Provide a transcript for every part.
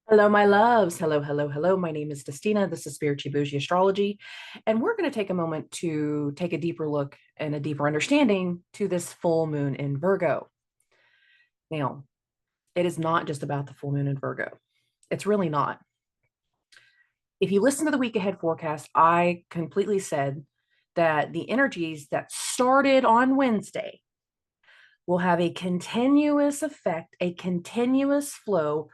Hello, my loves. Hello, hello, hello. My name is Dustina. This is Spiritual Boujee Astrology. And we're going to take a moment to take a deeper look and a deeper understanding to this full moon in Virgo. Now, it is not just about the full moon in Virgo. It's really not. If you listen to the week ahead forecast, I completely said that the energies that started on Wednesday will have a continuous effect, a continuous flow,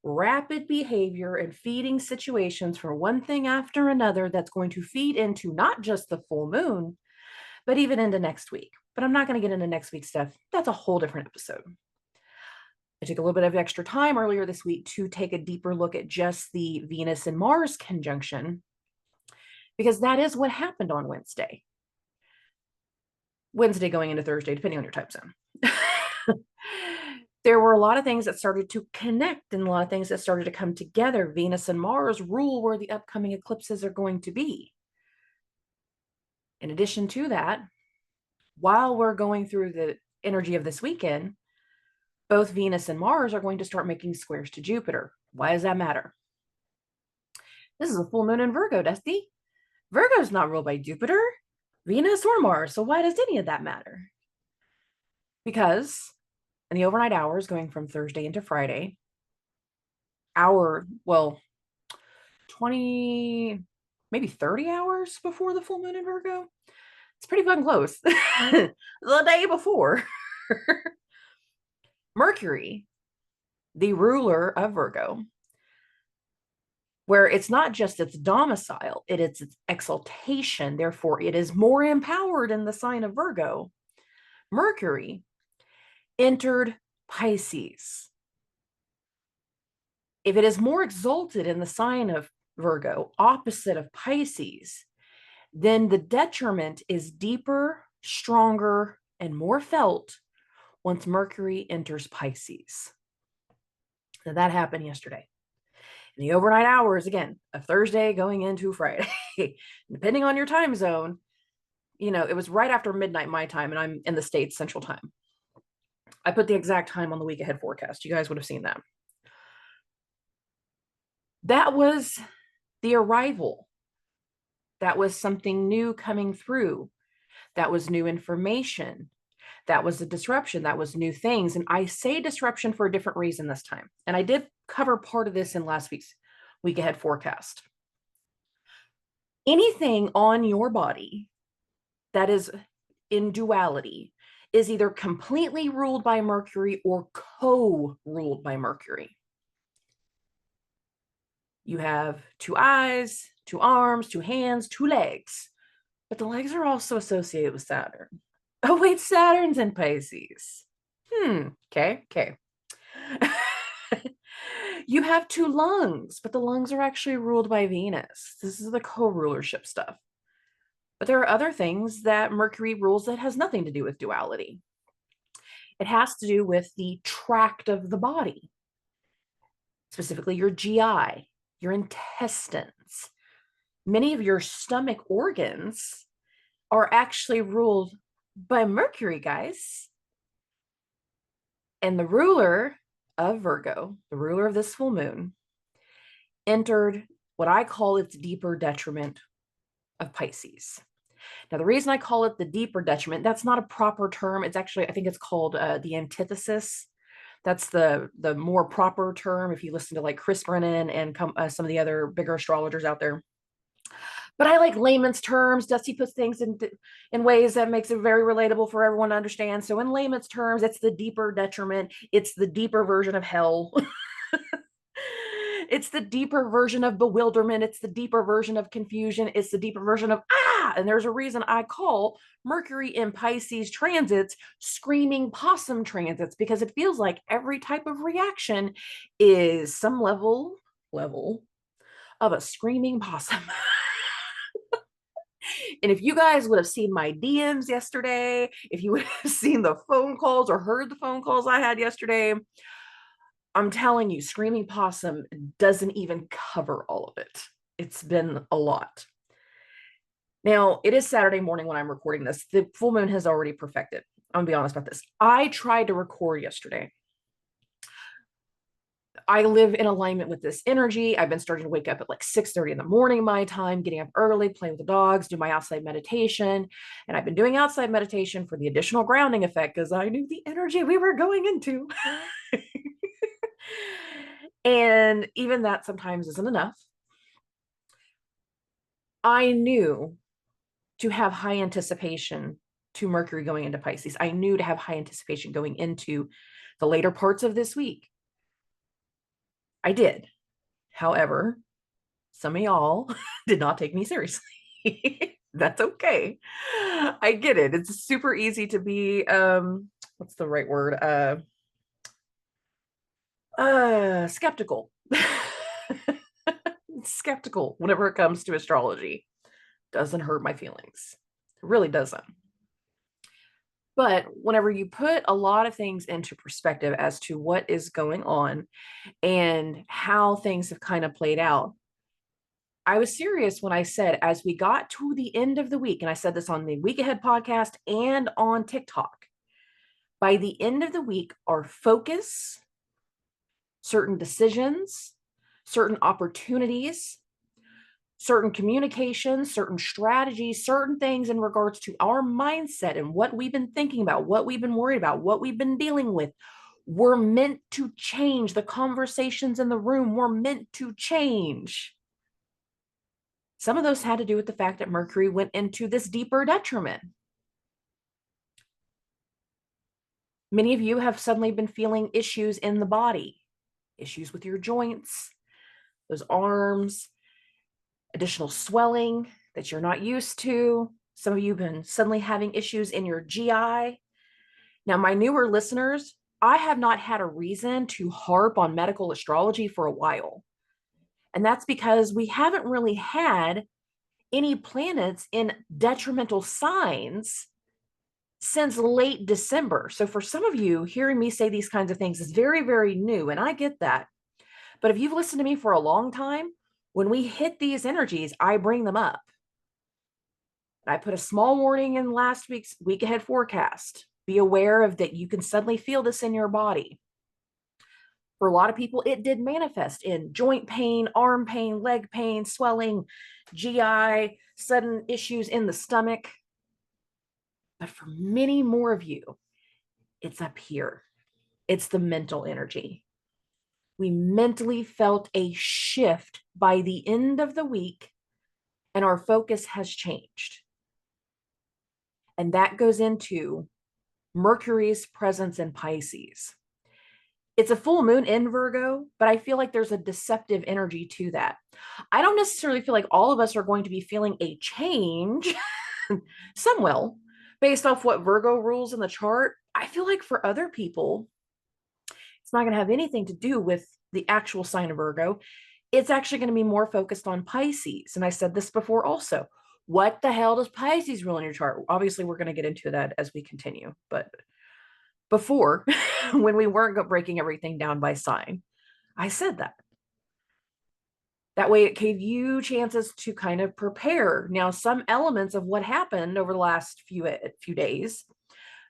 rapid behavior, and feeding situations for one thing after another that's going to feed into not just the full moon, but even into next week. But I'm not going to get into next week's stuff. That's a whole different episode. I took a little bit of extra time earlier this week to take a deeper look at just the Venus and Mars conjunction, because that is what happened on Wednesday. Wednesday going into Thursday, depending on your time zone. There were a lot of things that started to connect and a lot of things that started to come together. Venus and Mars rule where the upcoming eclipses are going to be. In addition to that, while we're going through the energy of this weekend, both Venus and Mars are going to start making squares to Jupiter. Why does that matter? This is a full moon in Virgo, Dusty. Virgo is not ruled by Jupiter, Venus, or Mars. So why does any of that matter? Because in the overnight hours going from Thursday into Friday, 20, maybe 30 hours before the full moon in Virgo. It's pretty fucking close. The day before, Mercury, the ruler of Virgo, where it's not just its domicile, it is its exaltation. Therefore, it is more empowered in the sign of Virgo. Mercury entered Pisces. If it is more exalted in the sign of Virgo, opposite of Pisces, then the detriment is deeper, stronger, and more felt once Mercury enters Pisces. Now, that happened yesterday. In the overnight hours, again, of Thursday going into Friday, depending on your time zone, it was right after midnight my time, and I'm in the States Central Time. I put the exact time on the week ahead forecast. You guys would have seen that. That was the arrival. That was something new coming through. That was new information. That was a disruption. That was new things. And I say disruption for a different reason this time. And I did cover part of this in last week's week ahead forecast. Anything on your body that is in duality is either completely ruled by Mercury or co-ruled by Mercury. You have two eyes, two arms, two hands, two legs, but the legs are also associated with Saturn. Oh, wait, Saturn's in Pisces. Okay. You have two lungs, but the lungs are actually ruled by Venus. This is the co-rulership stuff. But there are other things that Mercury rules that has nothing to do with duality. It has to do with the tract of the body, specifically your GI, your intestines. Many of your stomach organs are actually ruled by Mercury, guys. And the ruler of Virgo, the ruler of this full moon, entered what I call its deeper detriment of Pisces. Now, the reason I call it the deeper detriment, that's not a proper term. It's actually, I think it's called the antithesis. That's the more proper term if you listen to like Chris Brennan and some of the other bigger astrologers out there. But I like layman's terms. Dusty puts things in ways that makes it very relatable for everyone to understand. So in layman's terms, it's the deeper detriment. It's the deeper version of hell. It's the deeper version of bewilderment. It's the deeper version of confusion. It's the deeper version of and there's a reason I call Mercury in Pisces transits screaming possum transits, because it feels like every type of reaction is some level of a screaming possum. And if you guys would have seen my DMs yesterday, if you would have seen the phone calls or heard the phone calls I had yesterday, I'm telling you, screaming possum doesn't even cover all of it. It's been a lot. Now, it is Saturday morning when I'm recording this. The full moon has already perfected. I'm gonna be honest about this. I tried to record yesterday. I live in alignment with this energy. I've been starting to wake up at like 6:30 in the morning, my time, getting up early, playing with the dogs, do my outside meditation. And I've been doing outside meditation for the additional grounding effect because I knew the energy we were going into. And even that sometimes isn't enough. I knew to have high anticipation to Mercury going into Pisces. I knew to have high anticipation going into the later parts of this week. I did. However, some of y'all did not take me seriously. That's okay. I get it. It's super easy to be what's the right word? Skeptical. Skeptical whenever it comes to astrology. Doesn't hurt my feelings. It really doesn't. But whenever you put a lot of things into perspective as to what is going on and how things have kind of played out, I was serious when I said, as we got to the end of the week, and I said this on the Week Ahead podcast and on TikTok, by the end of the week, our focus, certain decisions, certain opportunities, certain communications, certain strategies, certain things in regards to our mindset and what we've been thinking about, what we've been worried about, what we've been dealing with, were meant to change. The conversations in the room were meant to change. Some of those had to do with the fact that Mercury went into this deeper detriment. Many of you have suddenly been feeling issues in the body, issues with your joints, those arms, additional swelling that you're not used to. Some of you have been suddenly having issues in your GI. Now, my newer listeners, I have not had a reason to harp on medical astrology for a while. And that's because we haven't really had any planets in detrimental signs since late December. So for some of you, hearing me say these kinds of things is very, very new. And I get that. But if you've listened to me for a long time, when we hit these energies, I bring them up. I put a small warning in last week's week ahead forecast. Be aware of that you can suddenly feel this in your body. For a lot of people, it did manifest in joint pain, arm pain, leg pain, swelling, GI, sudden issues in the stomach. But for many more of you, it's up here. It's the mental energy. We mentally felt a shift by the end of the week, and our focus has changed. And that goes into Mercury's presence in Pisces. It's a full moon in Virgo, but I feel like there's a deceptive energy to that. I don't necessarily feel like all of us are going to be feeling a change. Some will, based off what Virgo rules in the chart. I feel like for other people, it's not going to have anything to do with the actual sign of Virgo. It's actually going to be more focused on Pisces. And I said this before also. What the hell does Pisces rule in your chart? Obviously, we're going to get into that as we continue. But before, when we weren't breaking everything down by sign, I said that. That way it gave you chances to kind of prepare. Now, some elements of what happened over the last few days,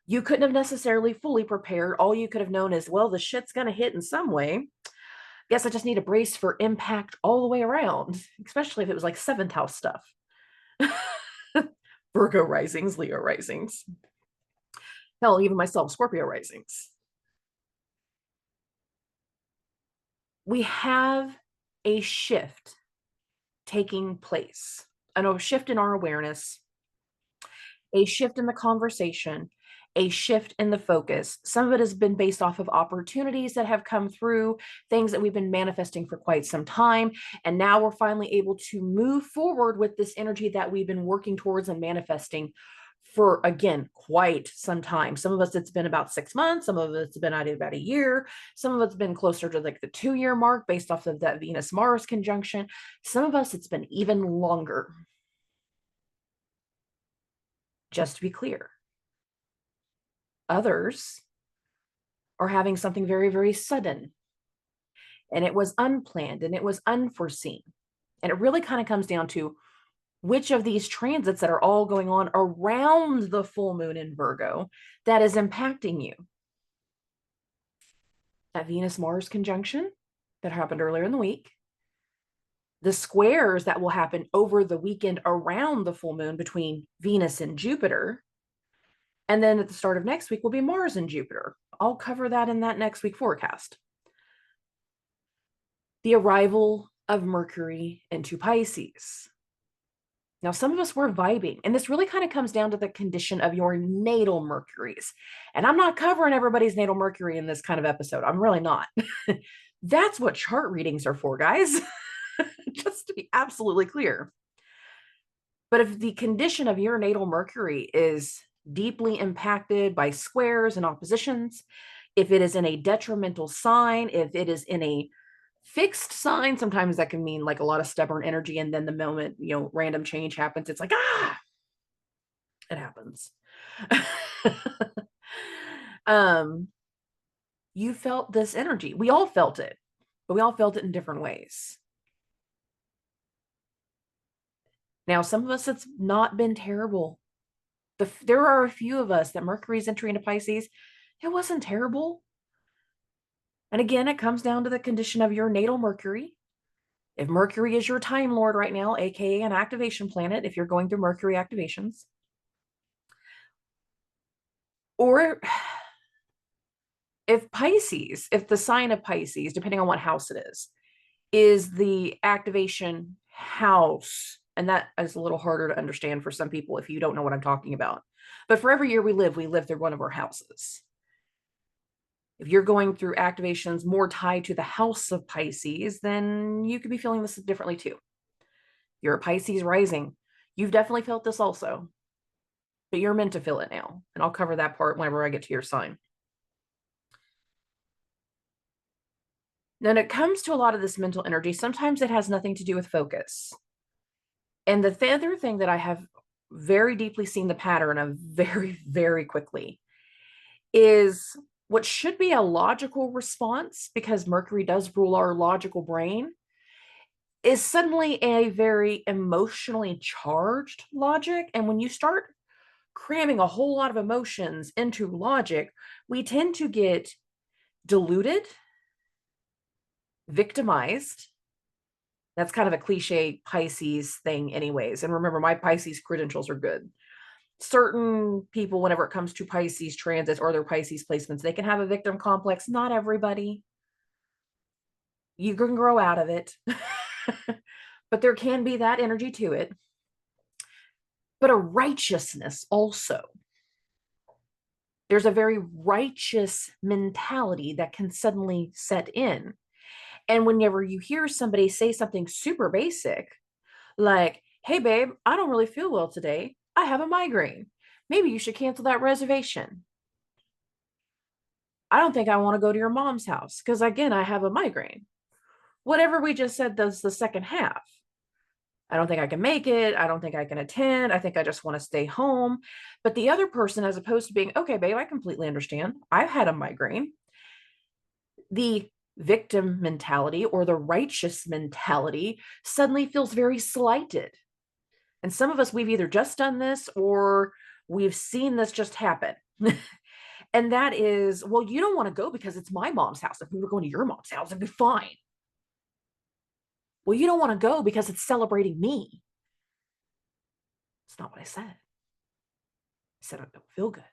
you couldn't have necessarily fully prepared. All you could have known is, well, the shit's going to hit in some way. Guess I just need a brace for impact all the way around, especially if it was like seventh house stuff. Virgo risings, Leo risings. Hell, even myself, Scorpio risings. We have a shift taking place, a shift in our awareness, a shift in the conversation, a shift in the focus. Some of it has been based off of opportunities that have come through, things that we've been manifesting for quite some time. And now we're finally able to move forward with this energy that we've been working towards and manifesting for, again, quite some time. Some of us, it's been about 6 months. Some of it's been about a year. Some of it's been closer to like the 2-year mark based off of that Venus-Mars conjunction. Some of us, it's been even longer. Just to be clear. Others are having something very, very sudden. And it was unplanned and it was unforeseen. And it really kind of comes down to which of these transits that are all going on around the full moon in Virgo that is impacting you. That Venus-Mars conjunction, that happened earlier in the week, the squares that will happen over the weekend around the full moon between Venus and Jupiter. And then at the start of next week will be Mars and Jupiter. I'll cover that in that next week forecast. The arrival of Mercury into Pisces. Now, some of us were vibing, and this really kind of comes down to the condition of your natal Mercuries. And I'm not covering everybody's natal Mercury in this kind of episode. I'm really not. That's what chart readings are for, guys. Just to be absolutely clear. But if the condition of your natal Mercury is deeply impacted by squares and oppositions, if it is in a detrimental sign, if it is in a fixed sign, sometimes that can mean like a lot of stubborn energy, and then the moment random change happens, it's like it happens. You felt this energy. We all felt it, but we all felt it in different ways. Now, some of us, it's not been terrible. There are a few of us that Mercury's entering into Pisces. It wasn't terrible. And again, it comes down to the condition of your natal Mercury. If Mercury is your time lord right now, aka an activation planet, if you're going through Mercury activations, or if Pisces, if the sign of Pisces, depending on what house it is the activation house. And that is a little harder to understand for some people if you don't know what I'm talking about. But for every year we live through one of our houses. If you're going through activations more tied to the house of Pisces, then you could be feeling this differently too. You're a Pisces rising. You've definitely felt this also, but you're meant to feel it now. And I'll cover that part whenever I get to your sign. Then it comes to a lot of this mental energy. Sometimes it has nothing to do with focus. And the other thing that I have very deeply seen the pattern of very, very quickly is what should be a logical response, because Mercury does rule our logical brain, is suddenly a very emotionally charged logic. And when you start cramming a whole lot of emotions into logic, we tend to get diluted, victimized. That's kind of a cliche Pisces thing anyways. And remember, my Pisces credentials are good. Certain people, whenever it comes to Pisces transits or their Pisces placements, they can have a victim complex. Not everybody. You can grow out of it. But there can be that energy to it. But a righteousness also. There's a very righteous mentality that can suddenly set in. And whenever you hear somebody say something super basic, like, hey, babe, I don't really feel well today. I have a migraine. Maybe you should cancel that reservation. I don't think I want to go to your mom's house because, again, I have a migraine. Whatever we just said, does the second half. I don't think I can make it. I don't think I can attend. I think I just want to stay home. But the other person, as opposed to being, okay, babe, I completely understand. I've had a migraine. The victim mentality or the righteous mentality suddenly feels very slighted. And some of us, we've either just done this or we've seen this just happen. And that is, well, you don't want to go because it's my mom's house. If we were going to your mom's house, it'd be fine. Well, you don't want to go because it's celebrating me. It's not what I said. I said I don't feel good.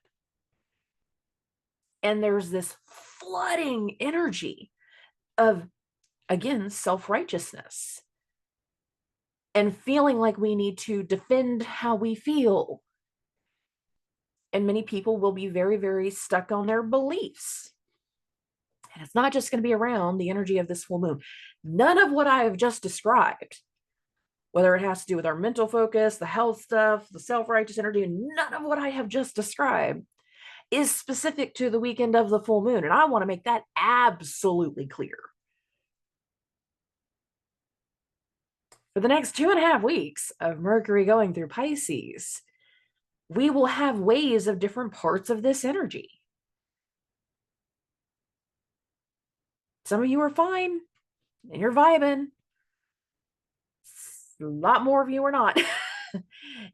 And there's this flooding energy of, again, self-righteousness and feeling like we need to defend how we feel. And many people will be very, very stuck on their beliefs. And it's not just going to be around the energy of this full moon. None of what I have just described, whether it has to do with our mental focus, the health stuff, the self-righteous energy, none of what I have just described is specific to the weekend of the full moon. And I want to make that absolutely clear. For the next 2.5 weeks of Mercury going through Pisces, we will have waves of different parts of this energy. Some of you are fine and you're vibing. A lot more of you are not.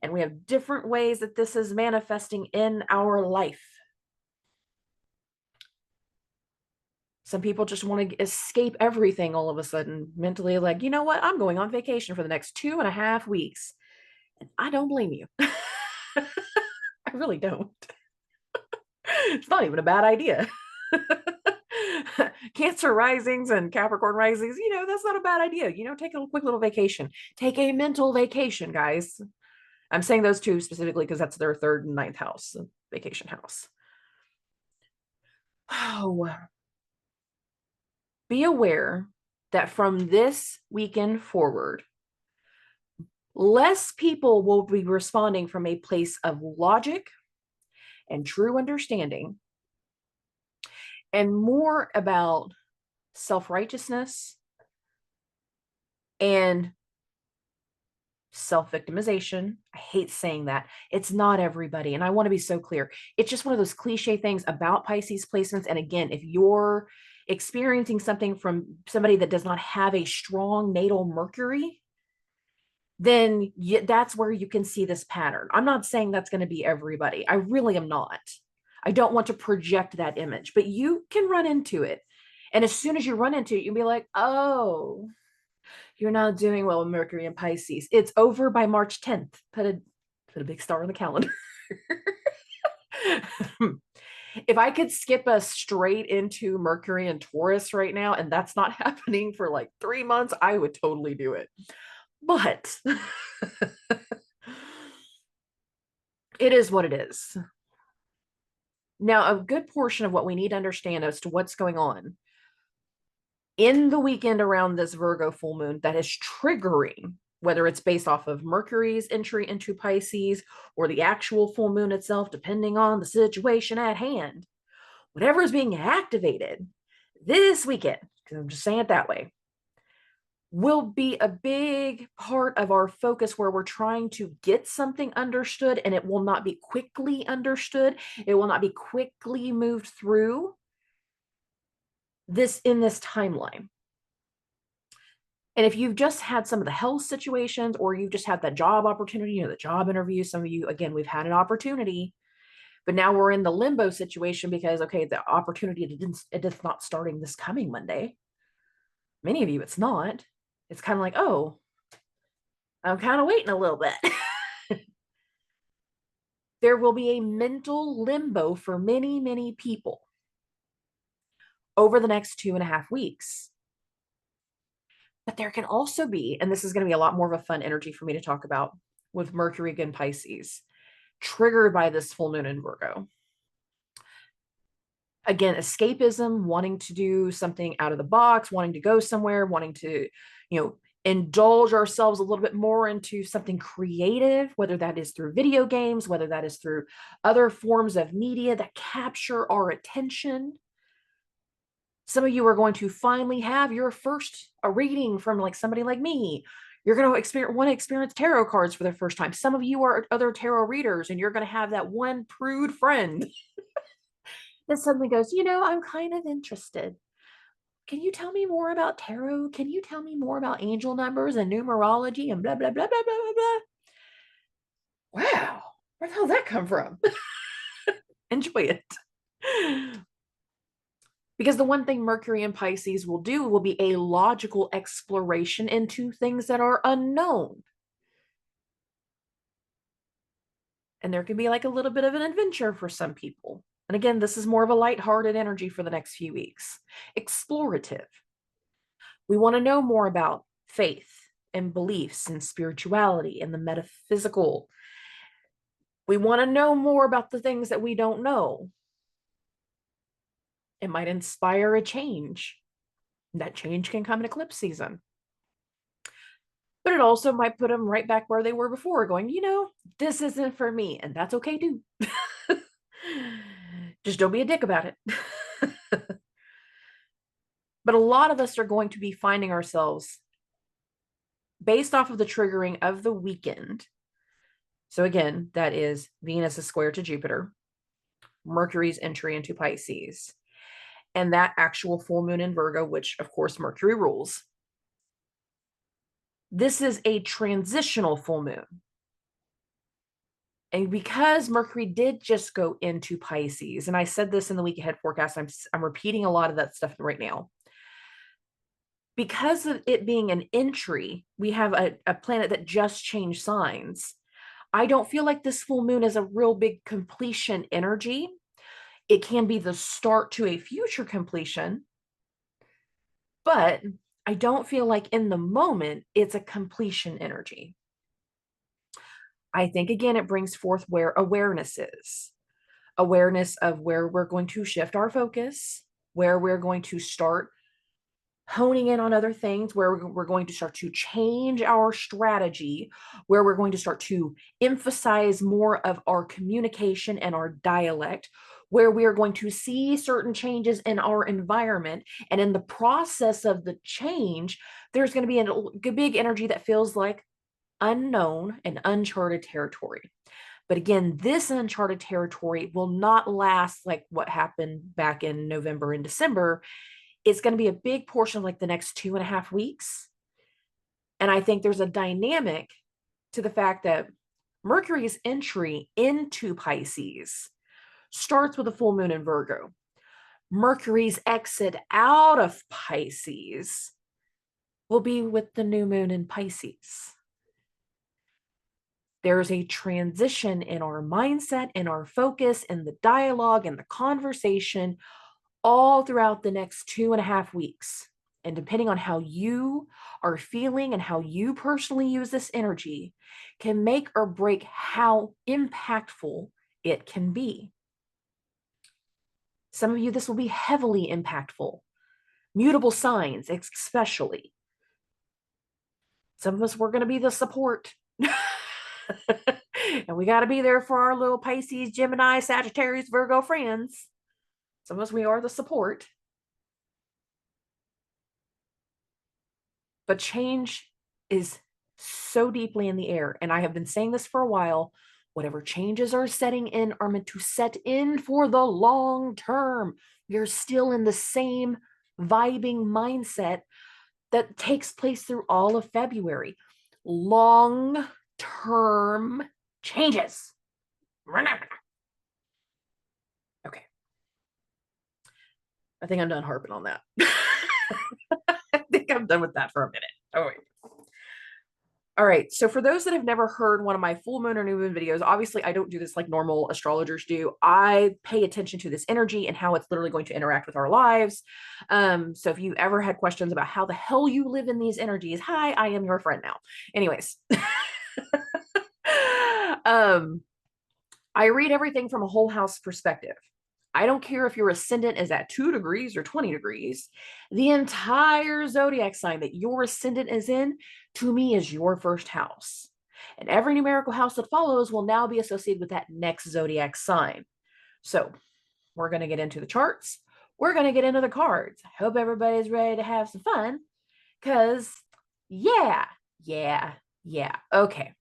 And we have different ways that this is manifesting in our life. Some people just want to escape everything all of a sudden, mentally, like, you know what? I'm going on vacation for the next 2.5 weeks. And I don't blame you. I really don't. It's not even a bad idea. Cancer risings and Capricorn risings, that's not a bad idea. Take a quick little vacation. Take a mental vacation, guys. I'm saying those two specifically because that's their third and ninth house, vacation house. Oh, be aware that from this weekend forward, less people will be responding from a place of logic and true understanding, and more about self-righteousness and self-victimization. I hate saying that. It's not everybody. And I want to be so clear. It's just one of those cliche things about Pisces placements. And again, if you're experiencing something from somebody that does not have a strong natal Mercury, then that's where you can see this pattern. I'm not saying that's going to be everybody. I really am not. I don't want to project that image, but you can run into it. And as soon as you run into it, you'll be like, oh, you're not doing well with Mercury and Pisces. It's over by March 10th. Put a big star on the calendar. If I could skip us straight into Mercury and Taurus right now, and that's not happening for like 3 months, I would totally do it. But it is what it is. Now, a good portion of what we need to understand as to what's going on in the weekend around this Virgo full moon that is triggering, whether it's based off of Mercury's entry into Pisces or the actual full moon itself, depending on the situation at hand, whatever is being activated this weekend, because I'm just saying it that way, will be a big part of our focus where we're trying to get something understood, and it will not be quickly understood. It will not be quickly moved through this in this timeline. And if you've just had some of the health situations, or you've just had that job opportunity, the job interview, some of you, again, we've had an opportunity, but now we're in the limbo situation because, okay, the opportunity, it is not starting this coming Monday. Many of you, it's not. It's kind of like, oh, I'm kind of waiting a little bit. There will be a mental limbo for many, many people over the next 2.5 weeks. But there can also be, and this is going to be a lot more of a fun energy for me to talk about with Mercury again, Pisces, triggered by this full moon in Virgo. Again, escapism, wanting to do something out of the box, wanting to go somewhere, wanting to, indulge ourselves a little bit more into something creative, whether that is through video games, whether that is through other forms of media that capture our attention. Some of you are going to finally have your first reading from like somebody like me. You're going to want to experience tarot cards for the first time. Some of you are other tarot readers, and you're going to have that one prude friend that suddenly goes, I'm kind of interested. Can you tell me more about tarot? Can you tell me more about angel numbers and numerology and blah, blah, blah, blah, blah, blah, blah. Wow. Where the hell did that come from? Enjoy it. Because the one thing Mercury and Pisces will do will be a logical exploration into things that are unknown. And there can be like a little bit of an adventure for some people. And again, this is more of a lighthearted energy for the next few weeks. Explorative. We want to know more about faith and beliefs and spirituality and the metaphysical. We want to know more about the things that we don't know. It might inspire a change. That change can come in eclipse season. But it also might put them right back where they were before, going, this isn't for me. And that's okay too. Just don't be a dick about it. But a lot of us are going to be finding ourselves based off of the triggering of the weekend. So again, that is Venus is square to Jupiter, Mercury's entry into Pisces, and that actual full moon in Virgo, which of course Mercury rules. This is a transitional full moon. And because Mercury did just go into Pisces, and I said this in the week ahead forecast, I'm repeating a lot of that stuff right now. Because of it being an entry, we have a planet that just changed signs. I don't feel like this full moon is a real big completion energy. It can be the start to a future completion, but I don't feel like in the moment it's a completion energy. I think, again, it brings forth where awareness is. Awareness of where we're going to shift our focus, where we're going to start honing in on other things, where we're going to start to change our strategy, where we're going to start to emphasize more of our communication and our dialect, where we are going to see certain changes in our environment. And in the process of the change, there's going to be a big energy that feels like unknown and uncharted territory. But again, this uncharted territory will not last like what happened back in November and December. It's going to be a big portion of like the next 2.5 weeks. And I think there's a dynamic to the fact that Mercury's entry into Pisces starts with a full moon in Virgo. Mercury's exit out of Pisces will be with the new moon in Pisces. There's a transition in our mindset, in our focus, in the dialogue, and the conversation all throughout the next 2.5 weeks. And depending on how you are feeling and how you personally use this energy can make or break how impactful it can be. Some of you, this will be heavily impactful. Mutable signs, especially. Some of us, we're going to be the support. And we got to be there for our little Pisces, Gemini, Sagittarius, Virgo friends. Some of us, we are the support. But change is so deeply in the air. And I have been saying this for a while. Whatever changes are setting in are meant to set in for the long term. We are still in the same vibing mindset that takes place through all of February. Long term changes. Okay. I think I'm done harping on that. I think I'm done with that for a minute. Oh, wait. All right. So for those that have never heard one of my full moon or new moon videos, obviously I don't do this like normal astrologers do. I pay attention to this energy and how it's literally going to interact with our lives. So if you ever had questions about how the hell you live in these energies, hi, I am your friend now. Anyways. I read everything from a whole house perspective. I don't care if your ascendant is at 2 degrees or 20 degrees. The entire zodiac sign that your ascendant is in, to me, is your first house. And every numerical house that follows will now be associated with that next zodiac sign. So we're going to get into the charts. We're going to get into the cards. I hope everybody's ready to have some fun because yeah. Okay.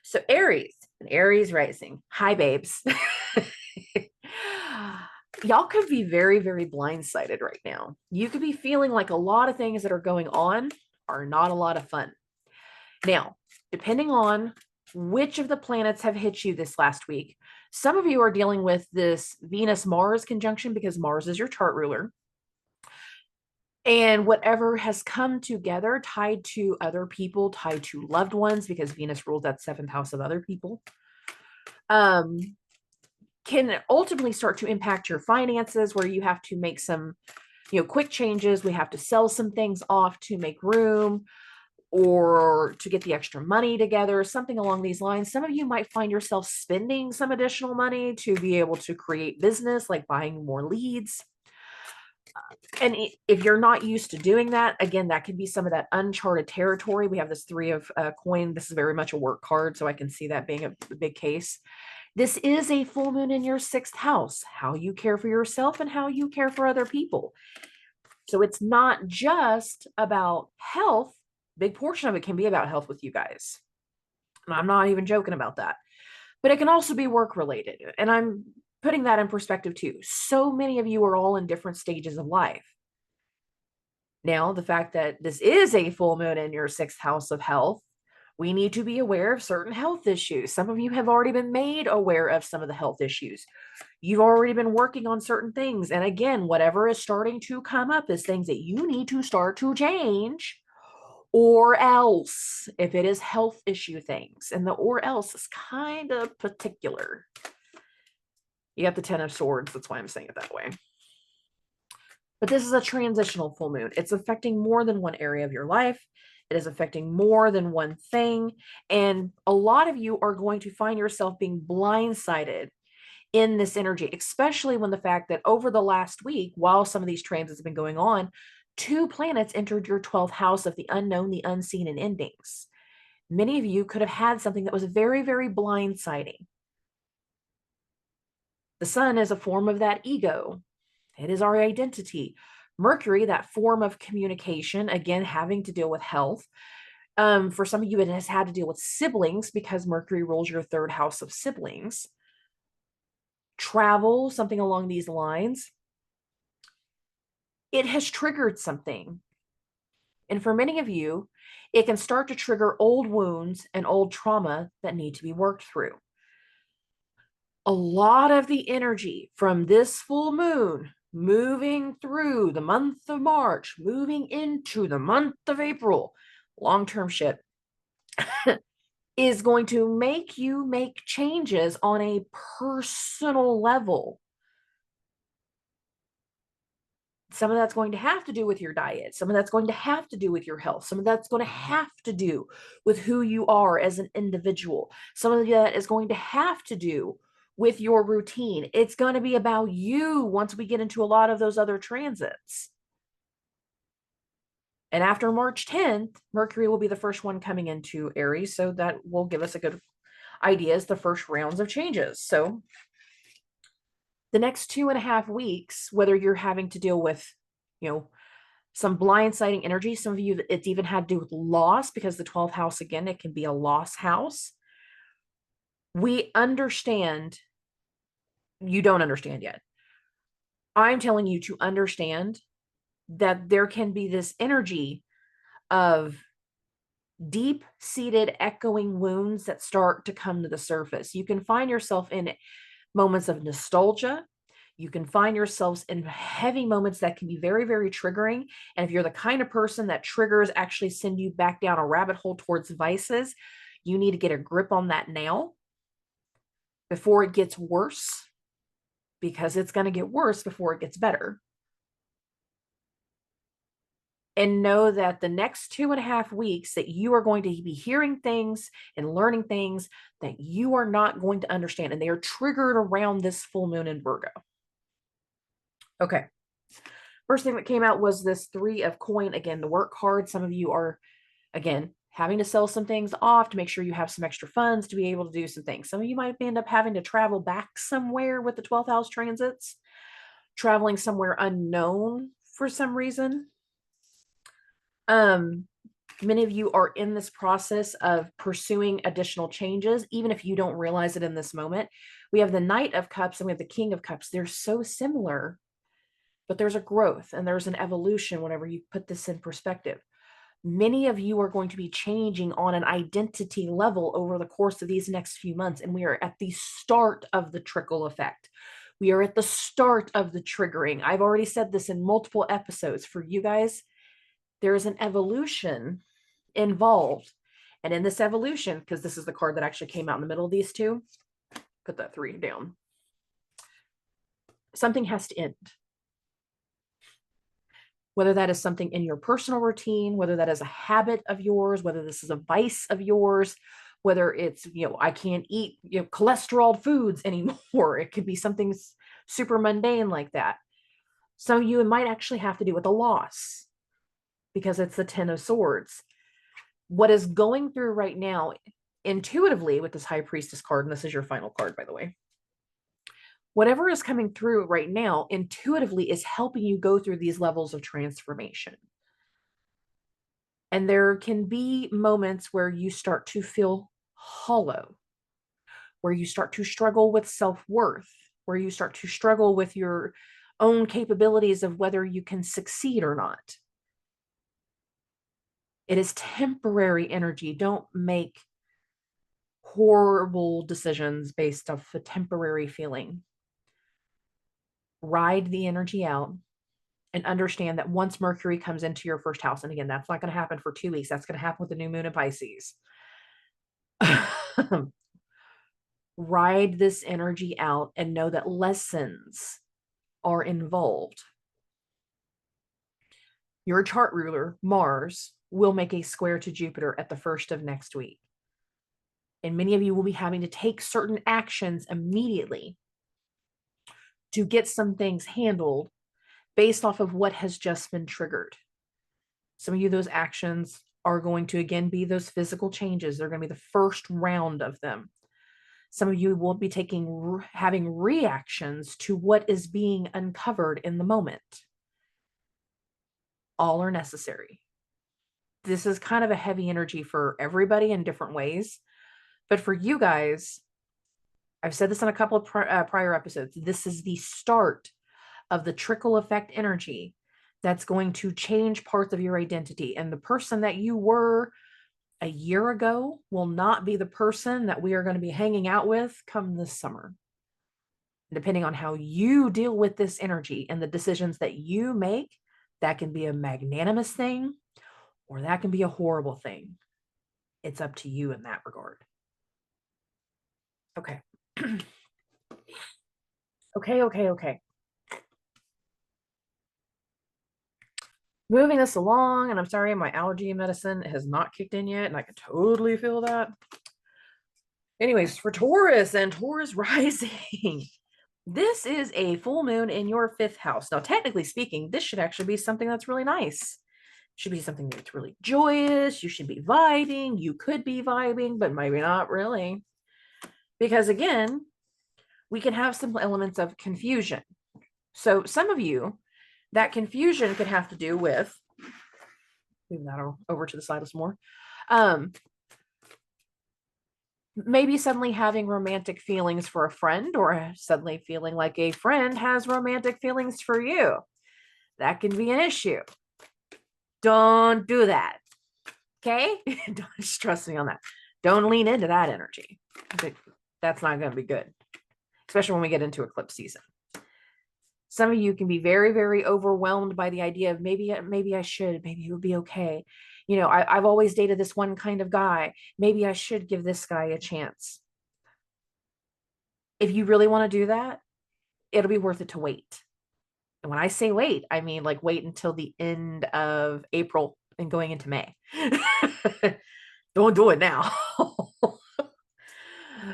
So Aries, and Aries rising. Hi, babes. Y'all could be very, very blindsided right now. You could be feeling like a lot of things that are going on are not a lot of fun. Now, depending on which of the planets have hit you this last week, some of you are dealing with this Venus-Mars conjunction because Mars is your chart ruler. And whatever has come together tied to other people, tied to loved ones, because Venus rules that 7th house of other people, can ultimately start to impact your finances, where you have to make some, quick changes. We have to sell some things off to make room or to get the extra money together, something along these lines. Some of you might find yourself spending some additional money to be able to create business, like buying more leads. And if you're not used to doing that, again, that could be some of that uncharted territory. We have this 3 of coin. This is very much a work card, so I can see that being a big case. This is a full moon in your 6th house, how you care for yourself and how you care for other people. So it's not just about health. Big portion of it can be about health with you guys. And I'm not even joking about that. But it can also be work related. And I'm putting that in perspective too. So many of you are all in different stages of life. Now, the fact that this is a full moon in your 6th house of health We need to be aware of certain health issues. Some of you have already been made aware of some of the health issues. You've already been working on certain things. And again, whatever is starting to come up is things that you need to start to change, or else, if it is health issue things. And the or else is kind of particular. You got the 10 of Swords. That's why I'm saying it that way. But this is a transitional full moon. It's affecting more than one area of your life. It is affecting more than one thing. And a lot of you are going to find yourself being blindsided in this energy, especially when the fact that over the last week, while some of these transits have been going on, 2 planets entered your 12th house of the unknown, the unseen, and endings. Many of you could have had something that was very, very blindsiding. The sun is a form of that ego. It is our identity. Mercury, that form of communication, again, having to deal with health. For some of you, it has had to deal with siblings because Mercury rules your 3rd house of siblings. Travel, something along these lines. It has triggered something. And for many of you, it can start to trigger old wounds and old trauma that need to be worked through. A lot of the energy from this full moon moving through the month of March, moving into the month of April, long-term shit, is going to make you make changes on a personal level. Some of that's going to have to do with your diet. Some of that's going to have to do with your health. Some of that's going to have to do with who you are as an individual. Some of that is going to have to do with your routine. It's going to be about you once we get into a lot of those other transits. And after March 10th, Mercury will be the first one coming into Aries. So that will give us a good idea as the first rounds of changes. So the next 2.5 weeks, whether you're having to deal with, some blindsiding energy, some of you, it's even had to do with loss because the 12th house, again, it can be a loss house. We understand. You don't understand yet. I'm telling you to understand that there can be this energy of deep-seated echoing wounds that start to come to the surface. You can find yourself in moments of nostalgia. You can find yourselves in heavy moments that can be very, very triggering. And if you're the kind of person that triggers actually send you back down a rabbit hole towards vices, you need to get a grip on that now before it gets worse, because it's going to get worse before it gets better. And know that the next 2.5 weeks that you are going to be hearing things and learning things that you are not going to understand. And they are triggered around this full moon in Virgo. Okay. First thing that came out was this 3 of coin. Again, the work card. Some of you are, again, having to sell some things off to make sure you have some extra funds to be able to do some things. Some of you might end up having to travel back somewhere with the 12th house transits, traveling somewhere unknown for some reason. Many of you are in this process of pursuing additional changes, even if you don't realize it in this moment. We have the Knight of Cups and we have the King of Cups. They're so similar, but there's a growth and there's an evolution whenever you put this in perspective. Many of you are going to be changing on an identity level over the course of these next few months, and we are at the start of the trickle effect. We are at the start of the triggering. I've already said this in multiple episodes. For you guys, there is an evolution involved. And in this evolution, because this is the card that actually came out in the middle of these two, put that 3 down. Something has to end. Whether that is something in your personal routine, whether that is a habit of yours, whether this is a vice of yours, whether it's, I can't eat cholesterol foods anymore. It could be something super mundane like that. So you might actually have to do with a loss because it's the 10 of Swords. What is going through right now intuitively with this High Priestess card, and this is your final card, by the way, whatever is coming through right now intuitively is helping you go through these levels of transformation. And there can be moments where you start to feel hollow, where you start to struggle with self-worth, where you start to struggle with your own capabilities of whether you can succeed or not. It is temporary energy. Don't make horrible decisions based off a temporary feeling. Ride the energy out and understand that once Mercury comes into your first house, and again, that's not going to happen for 2 weeks. That's going to happen with the new moon in Pisces. Ride this energy out and know that lessons are involved. Your chart ruler, Mars, will make a square to Jupiter at the first of next week. And many of you will be having to take certain actions immediately to get some things handled based off of what has just been triggered. Some of you, those actions are going to again be those physical changes. They're going to be the first round of them. Some of you will be having reactions to what is being uncovered in the moment. All are necessary. This is kind of a heavy energy for everybody in different ways. But for you guys, I've said this in a couple of prior episodes, this is the start of the trickle effect energy that's going to change parts of your identity. And the person that you were a year ago will not be the person that we are going to be hanging out with come this summer. Depending on how you deal with this energy and the decisions that you make, that can be a magnanimous thing or that can be a horrible thing. It's up to you in that regard. Okay. Okay. Moving this along, and I'm sorry, my allergy medicine has not kicked in yet, and I can totally feel that. Anyways, for Taurus and Taurus rising, this is a full moon in your 5th house. Now, technically speaking, this should actually be something that's really nice. It should be something that's really joyous. You should be vibing. You could be vibing, but maybe not really. Because again, we can have some elements of confusion. So some of you, that confusion could have to do with, move that over to the side some more, maybe suddenly having romantic feelings for a friend, or suddenly feeling like a friend has romantic feelings for you. That can be an issue. Don't do that. Okay? Don't stress me on that. Don't lean into that energy. That's not going to be good, especially when we get into eclipse season. Some of you can be very, very overwhelmed by the idea of maybe I should, maybe it would be okay. You know, I've always dated this one kind of guy. Maybe I should give this guy a chance. If you really want to do that, it'll be worth it to wait. And when I say wait, I mean like wait until the end of April and going into May. Don't do it now.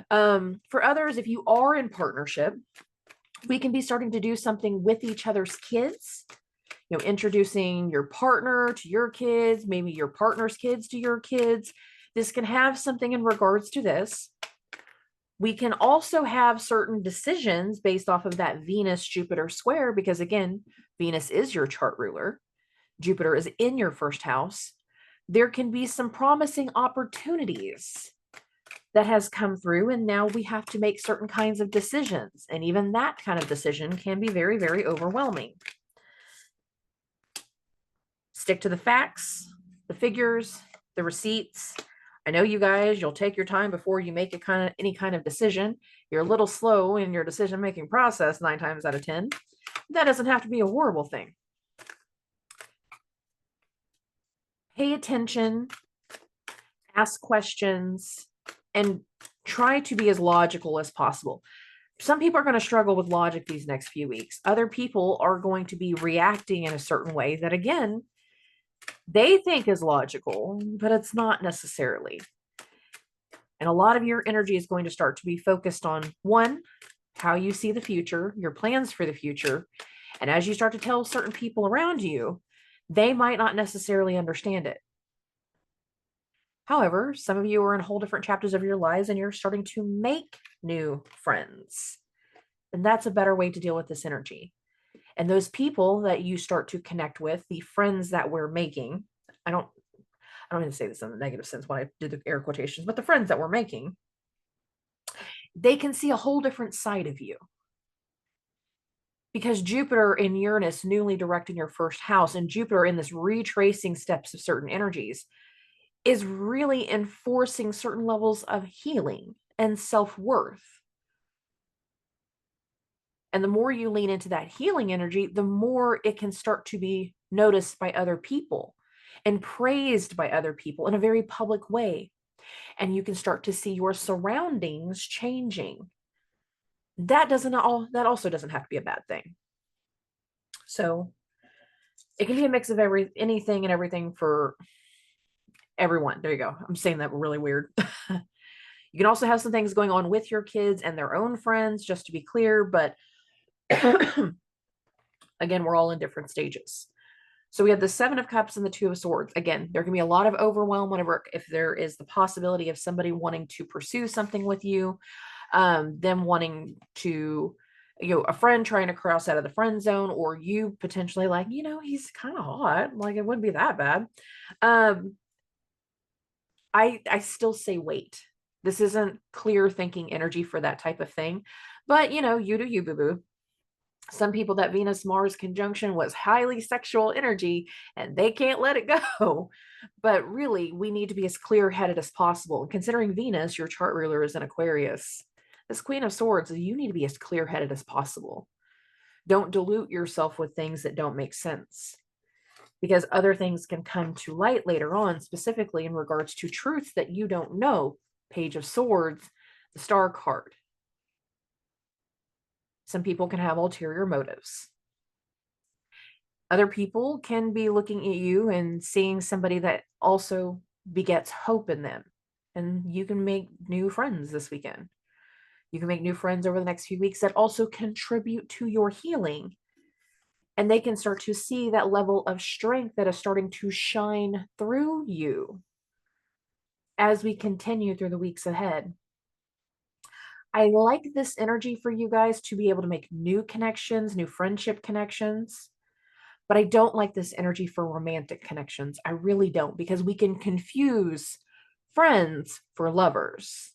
For others, if you are in partnership, we can be starting to do something with each other's kids, you know, introducing your partner to your kids, maybe your partner's kids to your kids. This can have something in regards to this. We can also have certain decisions based off of that Venus-Jupiter square, because again, Venus is your chart ruler. Jupiter is in your 1st house. There can be some promising opportunities that has come through, and now we have to make certain kinds of decisions. And even that kind of decision can be very, very overwhelming. Stick to the facts, the figures, the receipts. I know you guys, you'll take your time before you make any kind of decision. You're a little slow in your decision-making process 9 times out of 10. That doesn't have to be a horrible thing. Pay attention, ask questions, and try to be as logical as possible. Some people are going to struggle with logic these next few weeks. Other people are going to be reacting in a certain way that, again, they think is logical, but it's not necessarily. And a lot of your energy is going to start to be focused on, one, how you see the future, your plans for the future. And as you start to tell certain people around you, they might not necessarily understand it. However, some of you are in whole different chapters of your lives and you're starting to make new friends. And that's a better way to deal with this energy. And those people that you start to connect with, the friends that we're making, I don't even say this in the negative sense when I did the air quotations, but the friends that we're making, they can see a whole different side of you. because Jupiter and Uranus newly direct in your first house, and Jupiter in this retracing steps of certain energies, is really enforcing certain levels of healing and self-worth. And the more you lean into that healing energy, the more it can start to be noticed by other people and praised by other people in a very public way. And you can start to see your surroundings changing. That also doesn't have to be a bad thing. So it can be a mix of anything and everything for everyone. There you go. I'm saying that really weird. You can also have some things going on with your kids and their own friends, just to be clear, but again, we're all in different stages. So we have the Seven of Cups and the Two of Swords. Again, there can be a lot of overwhelm whenever, if there is the possibility of somebody wanting to pursue something with you, them wanting to, a friend trying to cross out of the friend zone, or you potentially like, he's kind of hot. Like, it wouldn't be that bad. I still say wait. This isn't clear thinking energy for that type of thing, but you do you, boo-boo. Some people, that Venus-Mars conjunction was highly sexual energy and they can't let it go. But really, we need to be as clear-headed as possible. Considering Venus, your chart ruler, is in Aquarius, this Queen of Swords, you need to be as clear-headed as possible. Don't dilute yourself with things that don't make sense, because other things can come to light later on, specifically in regards to truths that you don't know. Page of Swords, the Star card. Some people can have ulterior motives. Other people can be looking at you and seeing somebody that also begets hope in them. And you can make new friends this weekend. You can make new friends over the next few weeks that also contribute to your healing. And they can start to see that level of strength that is starting to shine through you as we continue through the weeks ahead. I like this energy for you guys to be able to make new connections, new friendship connections, but I don't like this energy for romantic connections. I really don't, because we can confuse friends for lovers.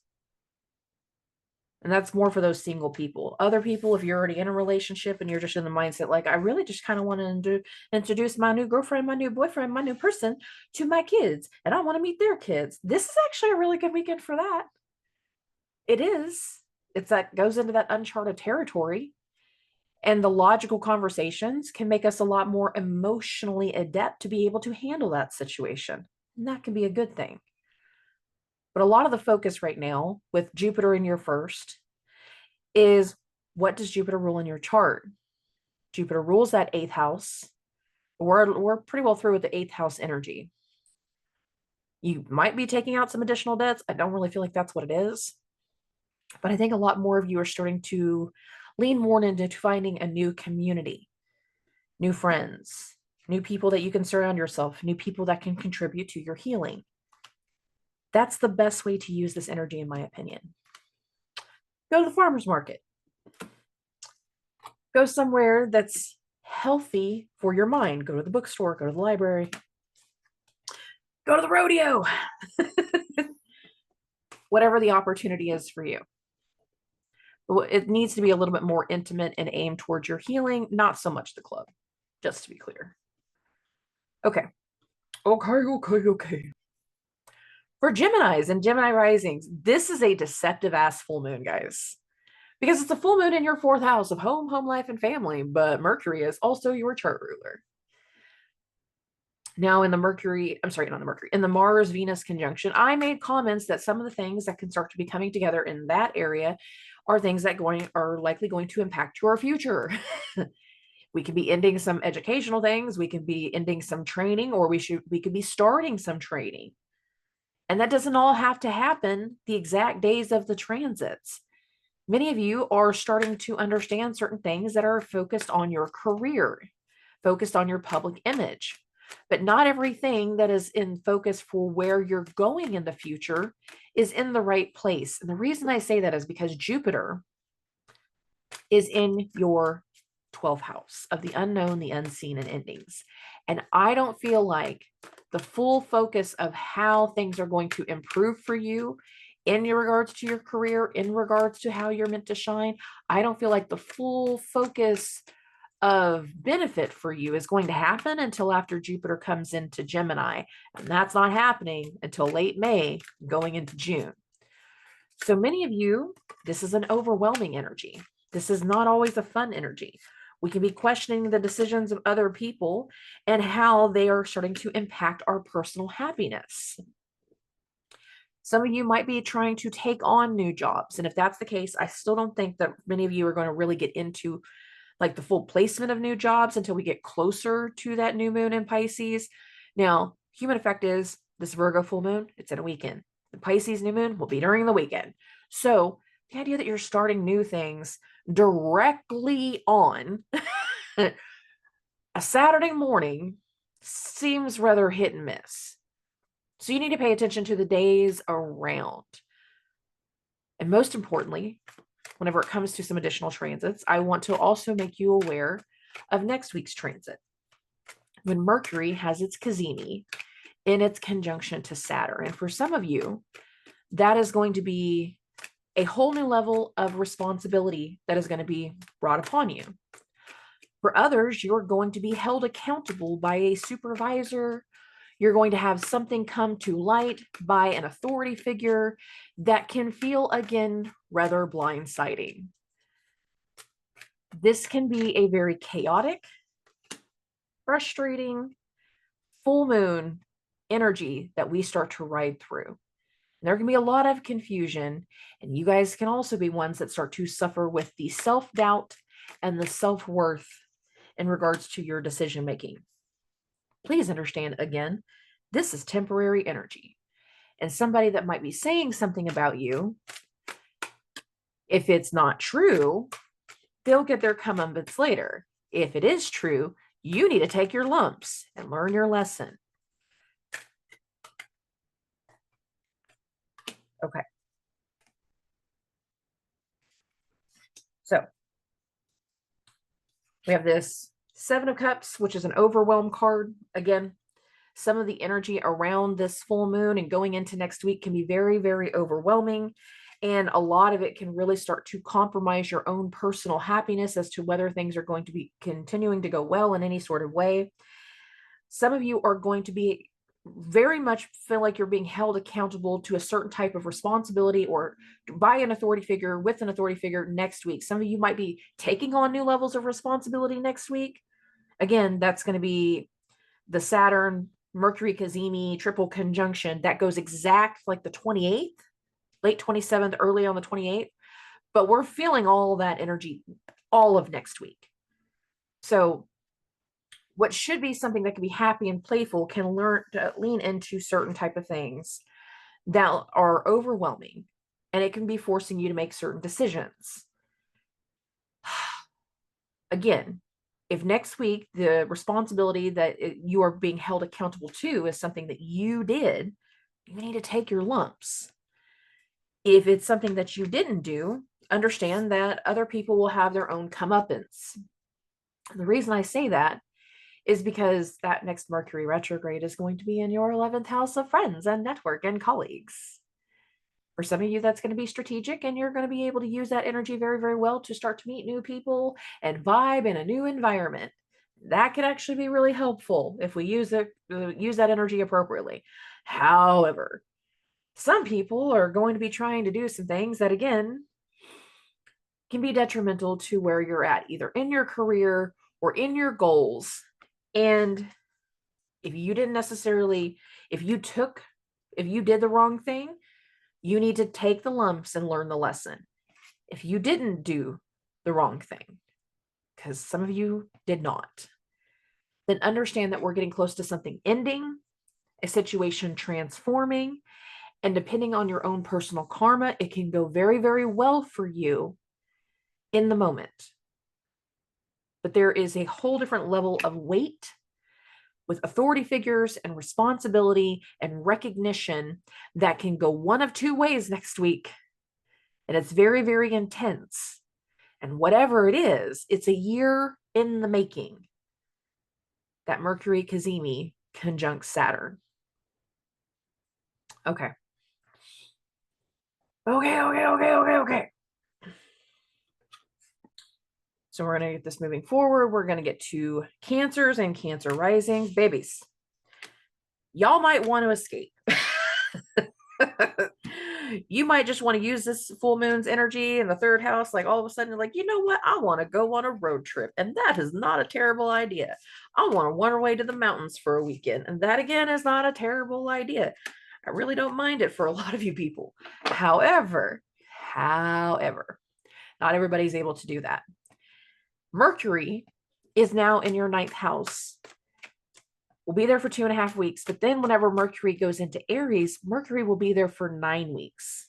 And that's more for those single people. Other people, if you're already in a relationship and you're just in the mindset, like, I really just kind of want to introduce my new girlfriend, my new boyfriend, my new person to my kids, and I want to meet their kids. This is actually a really good weekend for that. It is. It's that goes into that uncharted territory, and the logical conversations can make us a lot more emotionally adept to be able to handle that situation. And that can be a good thing. But a lot of the focus right now with Jupiter in your first is, what does Jupiter rule in your chart? Jupiter rules that 8th house. We're pretty well through with the 8th house energy. You might be taking out some additional debts. I don't really feel like that's what it is. But I think a lot more of you are starting to lean more into finding a new community, new friends, new people that you can surround yourself, new people that can contribute to your healing. That's the best way to use this energy, in my opinion. Go to the farmer's market. Go somewhere that's healthy for your mind. Go to the bookstore, go to the library, go to the rodeo. Whatever the opportunity is for you. It needs to be a little bit more intimate and aimed towards your healing, not so much the club, just to be clear. Okay. For Geminis and Gemini risings, this is a deceptive ass full moon, guys, because it's a full moon in your 4th house of home life, and family, but Mercury is also your chart ruler. Now in the in the Mars-Venus conjunction, I made comments that some of the things that can start to be coming together in that area are things that are likely going to impact your future. We could be ending some educational things. We could be ending some training, or we could be starting some training. And that doesn't all have to happen the exact days of the transits. Many of you are starting to understand certain things that are focused on your career, focused on your public image. But not everything that is in focus for where you're going in the future is in the right place. And the reason I say that is because Jupiter is in your 12th house of the unknown, the unseen, and endings. And I don't feel like the full focus of how things are going to improve for you in regards to your career, in regards to how you're meant to shine, I don't feel like the full focus of benefit for you is going to happen until after Jupiter comes into Gemini. And that's not happening until late May, going into June. So many of you, this is an overwhelming energy. This is not always a fun energy. We can be questioning the decisions of other people and how they are starting to impact our personal happiness. Some of you might be trying to take on new jobs. And if that's the case, I still don't think that many of you are going to really get into like the full placement of new jobs until we get closer to that new moon in Pisces. Now, human effect is this Virgo full moon, it's in a weekend. The Pisces new moon will be during the weekend. So the idea that you're starting new things directly on a Saturday morning seems rather hit and miss. So you need to pay attention to the days around. And most importantly, whenever it comes to some additional transits, I want to also make you aware of next week's transit. When Mercury has its cazimi in its conjunction to Saturn. And for some of you, that is going to be a whole new level of responsibility that is going to be brought upon you. For others, you're going to be held accountable by a supervisor. You're going to have something come to light by an authority figure that can feel, again, rather blindsiding. This can be a very chaotic, frustrating, full moon energy that we start to ride through. There can be a lot of confusion, and you guys can also be ones that start to suffer with the self-doubt and the self-worth in regards to your decision making. Please understand, again, this is temporary energy. And somebody that might be saying something about you, if it's not true, they'll get their comeuppance later. If it is true, you need to take your lumps and learn your lesson. Okay. So we have this Seven of Cups, which is an overwhelm card. Again, some of the energy around this full moon and going into next week can be very, very overwhelming. And a lot of it can really start to compromise your own personal happiness as to whether things are going to be continuing to go well in any sort of way. Some of you are going to be very much feel like you're being held accountable to a certain type of responsibility or by an authority figure with an authority figure next week. Some of you might be taking on new levels of responsibility next week. Again, that's going to be the Saturn, Mercury, cazimi, triple conjunction. That goes exact like the 28th, late 27th, early on the 28th. But we're feeling all that energy all of next week. So what should be something that can be happy and playful can learn to lean into certain type of things that are overwhelming, and it can be forcing you to make certain decisions. Again, if next week the responsibility that you are being held accountable to is something that you did, you need to take your lumps. If it's something that you didn't do, understand that other people will have their own comeuppance. The reason I say that is because that next Mercury retrograde is going to be in your 11th house of friends and network and colleagues. For some of you, that's going to be strategic, and you're going to be able to use that energy very, very well to start to meet new people and vibe in a new environment. That can actually be really helpful if we use that energy appropriately. However, some people are going to be trying to do some things that, again, can be detrimental to where you're at, either in your career or in your goals. And if you didn't necessarily, if you did the wrong thing, you need to take the lumps and learn the lesson. If you didn't do the wrong thing, because some of you did not, then understand that we're getting close to something ending, a situation transforming, and depending on your own personal karma, it can go very, very well for you in the moment. But there is a whole different level of weight with authority figures and responsibility and recognition that can go one of two ways next week. And it's very, very intense. And whatever it is, it's a year in the making. That Mercury cazimi conjunct Saturn. Okay. Okay. So we're going to get this moving forward. We're going to get to Cancers and Cancer rising. Babies, y'all might want to escape. You might just want to use this full moon's energy in the third house. Like all of a sudden, you're like, you know what? I want to go on a road trip. And that is not a terrible idea. I want to wander away to the mountains for a weekend. And that again is not a terrible idea. I really don't mind it for a lot of you people. However, not everybody's able to do that. Mercury is now in your ninth house. We'll be there for 2.5 weeks, but then whenever Mercury goes into Aries, Mercury will be there for 9 weeks.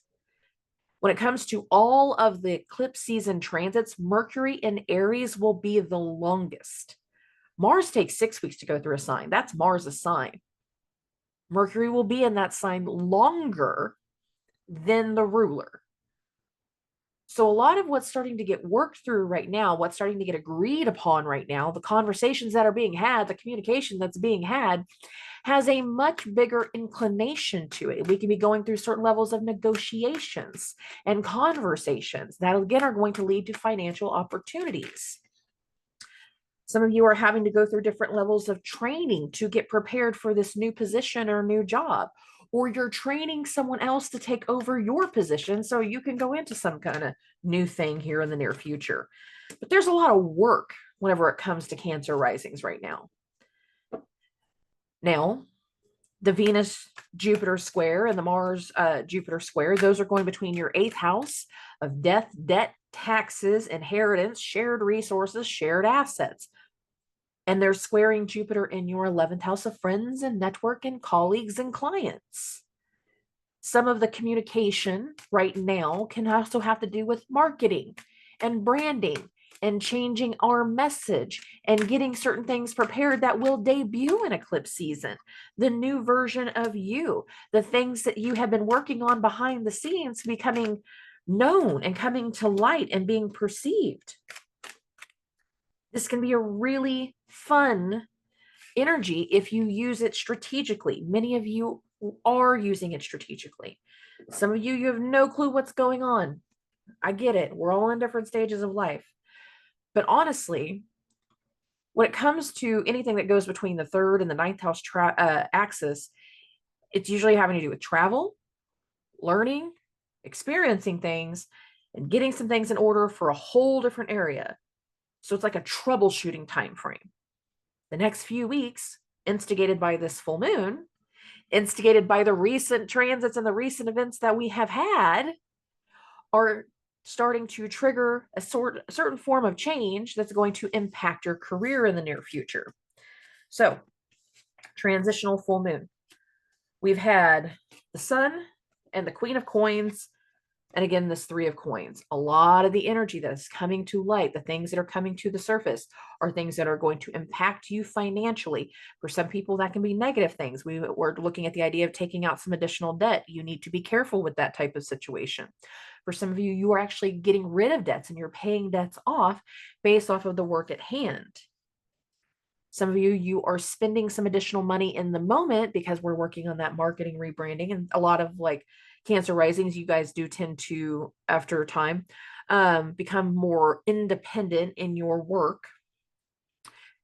When it comes to all of the eclipse season transits, Mercury in Aries will be the longest. Mars takes 6 weeks to go through a sign. That's Mars' sign. Mercury will be in that sign longer than the ruler. So a lot of what's starting to get worked through right now, what's starting to get agreed upon right now, the conversations that are being had, the communication that's being had, has a much bigger inclination to it. We can be going through certain levels of negotiations and conversations that, again, are going to lead to financial opportunities. Some of you are having to go through different levels of training to get prepared for this new position or new job, or you're training someone else to take over your position so you can go into some kind of new thing here in the near future. But there's a lot of work whenever it comes to Cancer risings right now. Now, the Venus-Jupiter square and the Mars-Jupiter square, those are going between your 8th house of death, debt, taxes, inheritance, shared resources, shared assets. And they're squaring Jupiter in your 11th house of friends and network and colleagues and clients. Some of the communication right now can also have to do with marketing and branding and changing our message and getting certain things prepared that will debut in eclipse season. The new version of you, the things that you have been working on behind the scenes becoming known and coming to light and being perceived. This can be a really fun energy if you use it strategically. Many of you are using it strategically. Some of you, you have no clue what's going on. I get it. We're all in different stages of life. But honestly, when it comes to anything that goes between the 3rd and the 9th house axis, it's usually having to do with travel, learning, experiencing things, and getting some things in order for a whole different area. So it's like a troubleshooting time frame. The next few weeks, instigated by this full moon, instigated by the recent transits and the recent events that we have had, are starting to trigger a certain form of change that's going to impact your career in the near future. So, transitional full moon. We've had the Sun and the Queen of Coins, and again, this 3 of Coins. A lot of the energy that is coming to light, the things that are coming to the surface, are things that are going to impact you financially. For some people, that can be negative things. We're looking at the idea of taking out some additional debt. You need to be careful with that type of situation. For some of you, you are actually getting rid of debts and you're paying debts off based off of the work at hand. Some of you, you are spending some additional money in the moment because we're working on that marketing rebranding, and a lot of like Cancer risings, you guys do tend to, after a time, become more independent in your work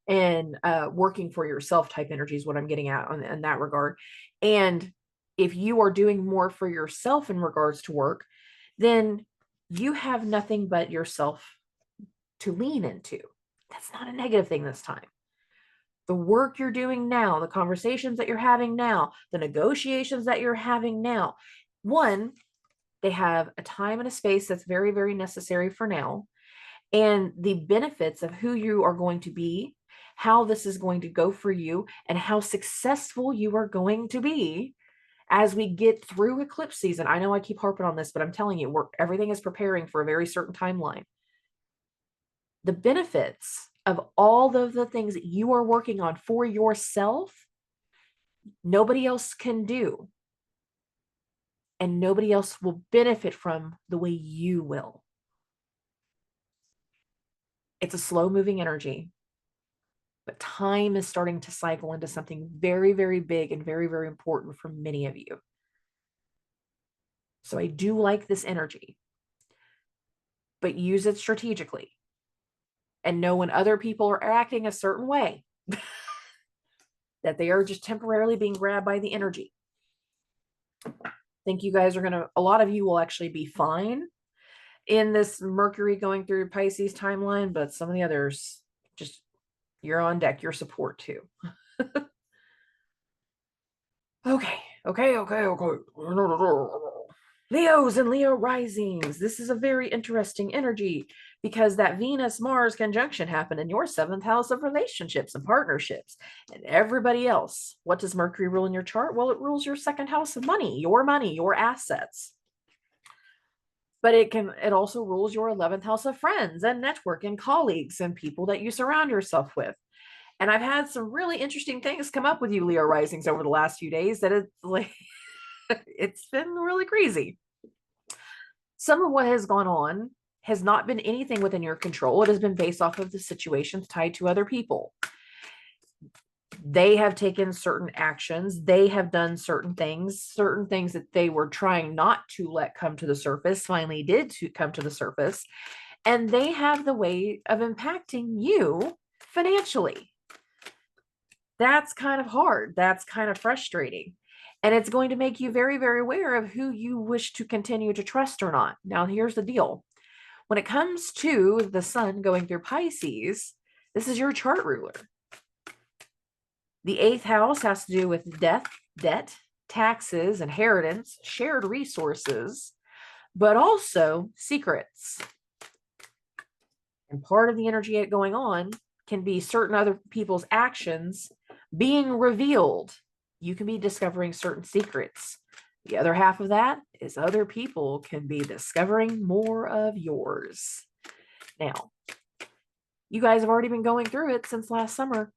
and working for yourself type energy is what I'm getting at in that regard. And if you are doing more for yourself in regards to work, then you have nothing but yourself to lean into. That's not a negative thing this time. The work you're doing now, the conversations that you're having now, the negotiations that you're having now, one, they have a time and a space that's very, very necessary for now. And the benefits of who you are going to be, how this is going to go for you, and how successful you are going to be as we get through eclipse season. I know I keep harping on this, but I'm telling you, everything is preparing for a very certain timeline. The benefits of all of the things that you are working on for yourself, nobody else can do. And nobody else will benefit from the way you will. It's a slow moving energy, but time is starting to cycle into something very, very big and very, very important for many of you. So I do like this energy, but use it strategically. and know when other people are acting a certain way, that they are just temporarily being grabbed by the energy. I think you guys are a lot of you will actually be fine in this Mercury going through Pisces timeline, but some of the others, just, you're on deck, your support too. Okay. Leos and Leo risings. This is a very interesting energy because that Venus-Mars conjunction happened in your 7th house of relationships and partnerships and everybody else. What does Mercury rule in your chart? Well, it rules your 2nd house of money, your assets. But it also rules your 11th house of friends and network and colleagues and people that you surround yourself with. And I've had some really interesting things come up with you, Leo risings, over the last few days that it's like, it's been really crazy. Some of what has gone on has not been anything within your control. It has been based off of the situations tied to other people. They have taken certain actions. They have done certain things that they were trying not to let come to the surface, finally did come to the surface. And they have the way of impacting you financially. That's kind of hard. That's kind of frustrating. And it's going to make you very, very aware of who you wish to continue to trust or not. Now, here's the deal. When it comes to the sun going through Pisces, this is your chart ruler. The 8th house has to do with death, debt, taxes, inheritance, shared resources, but also secrets. And part of the energy going on can be certain other people's actions being revealed. You can be discovering certain secrets. The other half of that is other people can be discovering more of yours. Now, you guys have already been going through it since last summer.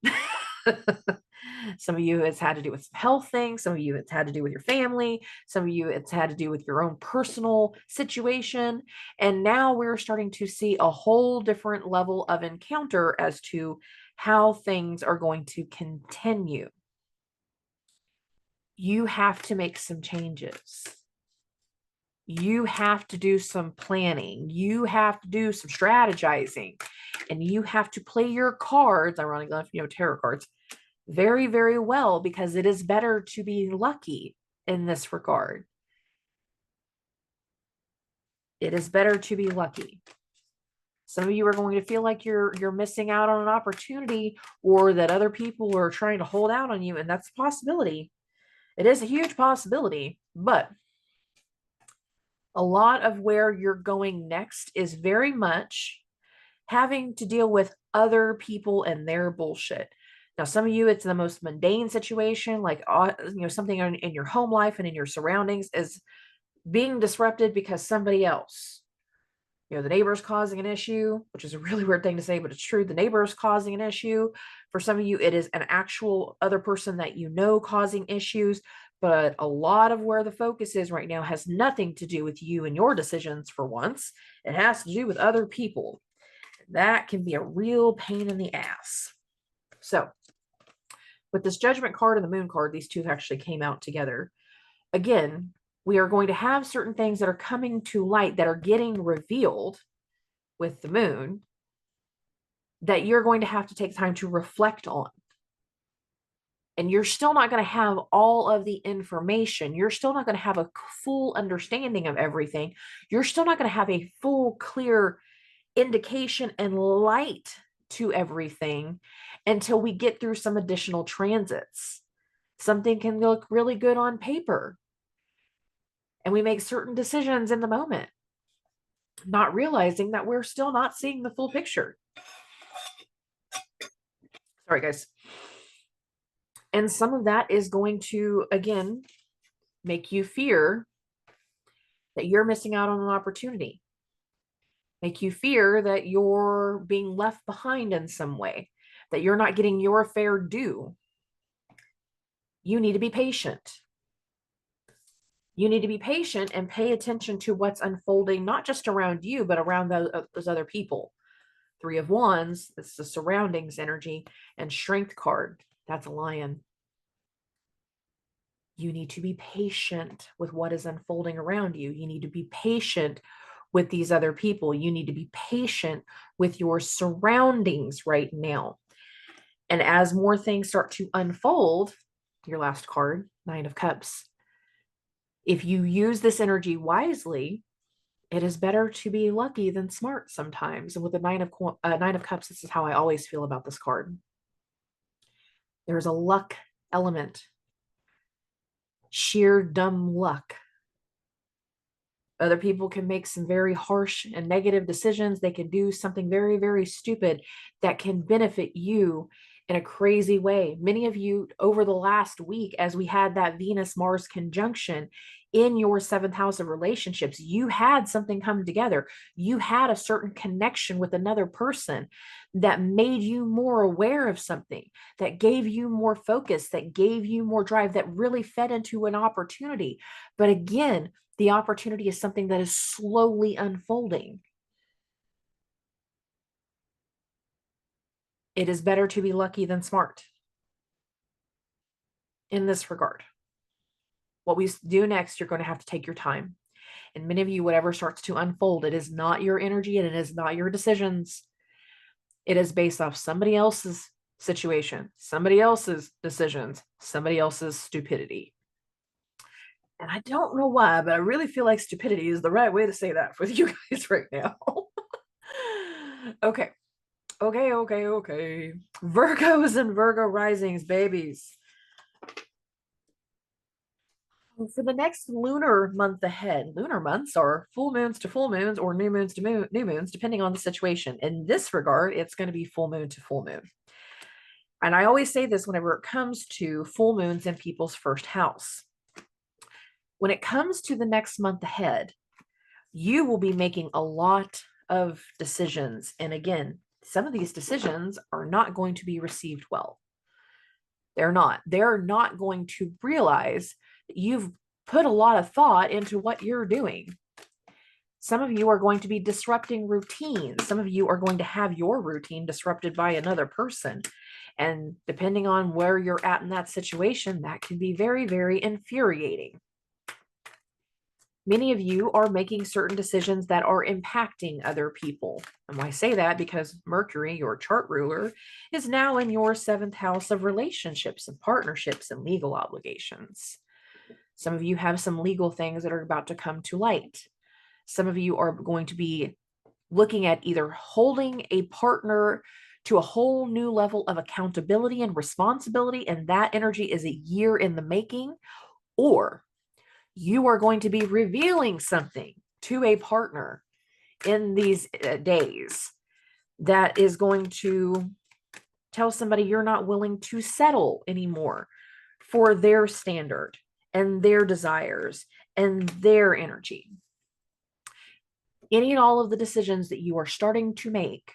Some of you, it's had to do with some health things. Some of you, it's had to do with your family. Some of you, it's had to do with your own personal situation. And now we're starting to see a whole different level of encounter as to how things are going to continue. You have to make some changes. You have to do some planning. You have to do some strategizing. And you have to play your cards, ironically enough, tarot cards, very, very well, because it is better to be lucky in this regard. It is better to be lucky. Some of you are going to feel like you're missing out on an opportunity, or that other people are trying to hold out on you, and that's a possibility. It is a huge possibility, but a lot of where you're going next is very much having to deal with other people and their bullshit. Now, some of you, it's the most mundane situation, like, something in your home life and in your surroundings is being disrupted because somebody else, the neighbor's causing an issue, which is a really weird thing to say, but it's true. The neighbor is causing an issue. For some of you, it is an actual other person that causing issues. But a lot of where the focus is right now has nothing to do with you and your decisions for once. It has to do with other people. That can be a real pain in the ass. So, with this Judgment card and the Moon card, these two actually came out together. Again, we are going to have certain things that are coming to light that are getting revealed with the Moon that you're going to have to take time to reflect on. And you're still not going to have all of the information. You're still not going to have a full understanding of everything. You're still not going to have a full, clear indication and light to everything until we get through some additional transits. Something can look really good on paper, and we make certain decisions in the moment, not realizing that we're still not seeing the full picture. Sorry, guys. And some of that is going to, again, make you fear that you're missing out on an opportunity. Make you fear that you're being left behind in some way, that you're not getting your fair due. You need to be patient. You need to be patient and pay attention to what's unfolding, not just around you, but around those other people. 3 of Wands, that's the surroundings energy, and Strength card, that's a Lion. You need to be patient with what is unfolding around you. You need to be patient with these other people. You need to be patient with your surroundings right now. And as more things start to unfold, your last card, Nine of Cups, if you use this energy wisely, it is better to be lucky than smart sometimes. And with the Nine of Cups, this is how I always feel about this card. There's a luck element, sheer dumb luck. Other people can make some very harsh and negative decisions. They can do something very, very stupid that can benefit you in a crazy way. Many of you over the last week, as we had that Venus-Mars conjunction in your seventh house of relationships, you had something come together. You had a certain connection with another person that made you more aware of something, that gave you more focus, that gave you more drive, that really fed into an opportunity. But again, the opportunity is something that is slowly unfolding. It is better to be lucky than smart in this regard. What we do next, you're going to have to take your time. And many of you, whatever starts to unfold, it is not your energy and it is not your decisions. It is based off somebody else's situation, somebody else's decisions, somebody else's stupidity. And I don't know why, but I really feel like stupidity is the right way to say that for you guys right now. Okay. Virgos and Virgo risings, babies. For the next lunar month ahead, lunar months are full moons to full moons or new moons to new moons, depending on the situation. In this regard, it's going to be full moon to full moon. And I always say this whenever it comes to full moons in people's first house. When it comes to the next month ahead, you will be making a lot of decisions. And again, some of these decisions are not going to be received well. They're not. They're not going to realize that you've put a lot of thought into what you're doing. Some of you are going to be disrupting routines. Some of you are going to have your routine disrupted by another person. And depending on where you're at in that situation, that can be very, very infuriating. Many of you are making certain decisions that are impacting other people. And I say that because Mercury, your chart ruler, is now in your seventh house of relationships and partnerships and legal obligations. Some of you have some legal things that are about to come to light. Some of you are going to be looking at either holding a partner to a whole new level of accountability and responsibility, and that energy is a year in the making, or you are going to be revealing something to a partner in these days that is going to tell somebody you're not willing to settle anymore for their standard and their desires and their energy. Any and all of the decisions that you are starting to make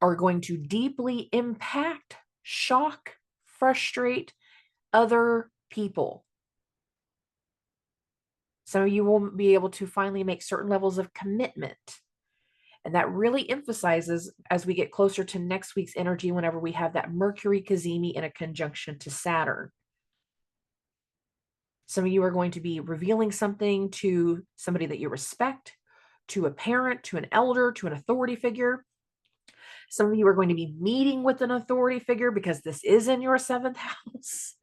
are going to deeply impact, shock, frustrate other people. Some of you will be able to finally make certain levels of commitment. And that really emphasizes as we get closer to next week's energy, whenever we have that Mercury Cazimi in a conjunction to Saturn. Some of you are going to be revealing something to somebody that you respect, to a parent, to an elder, to an authority figure. Some of you are going to be meeting with an authority figure because this is in your seventh house.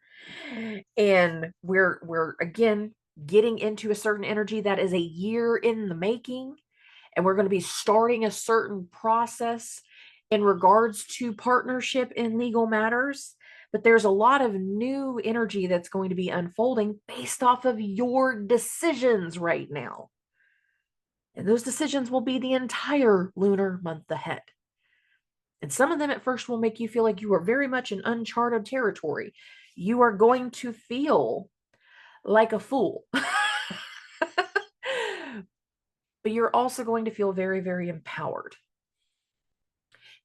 And we're again getting into a certain energy that is a year in the making, and we're going to be starting a certain process in regards to partnership in legal matters. But there's a lot of new energy that's going to be unfolding based off of your decisions right now. And those decisions will be the entire lunar month ahead. And some of them at first will make you feel like you are very much in uncharted territory. You are going to feel like a fool. But you're also going to feel very, very empowered.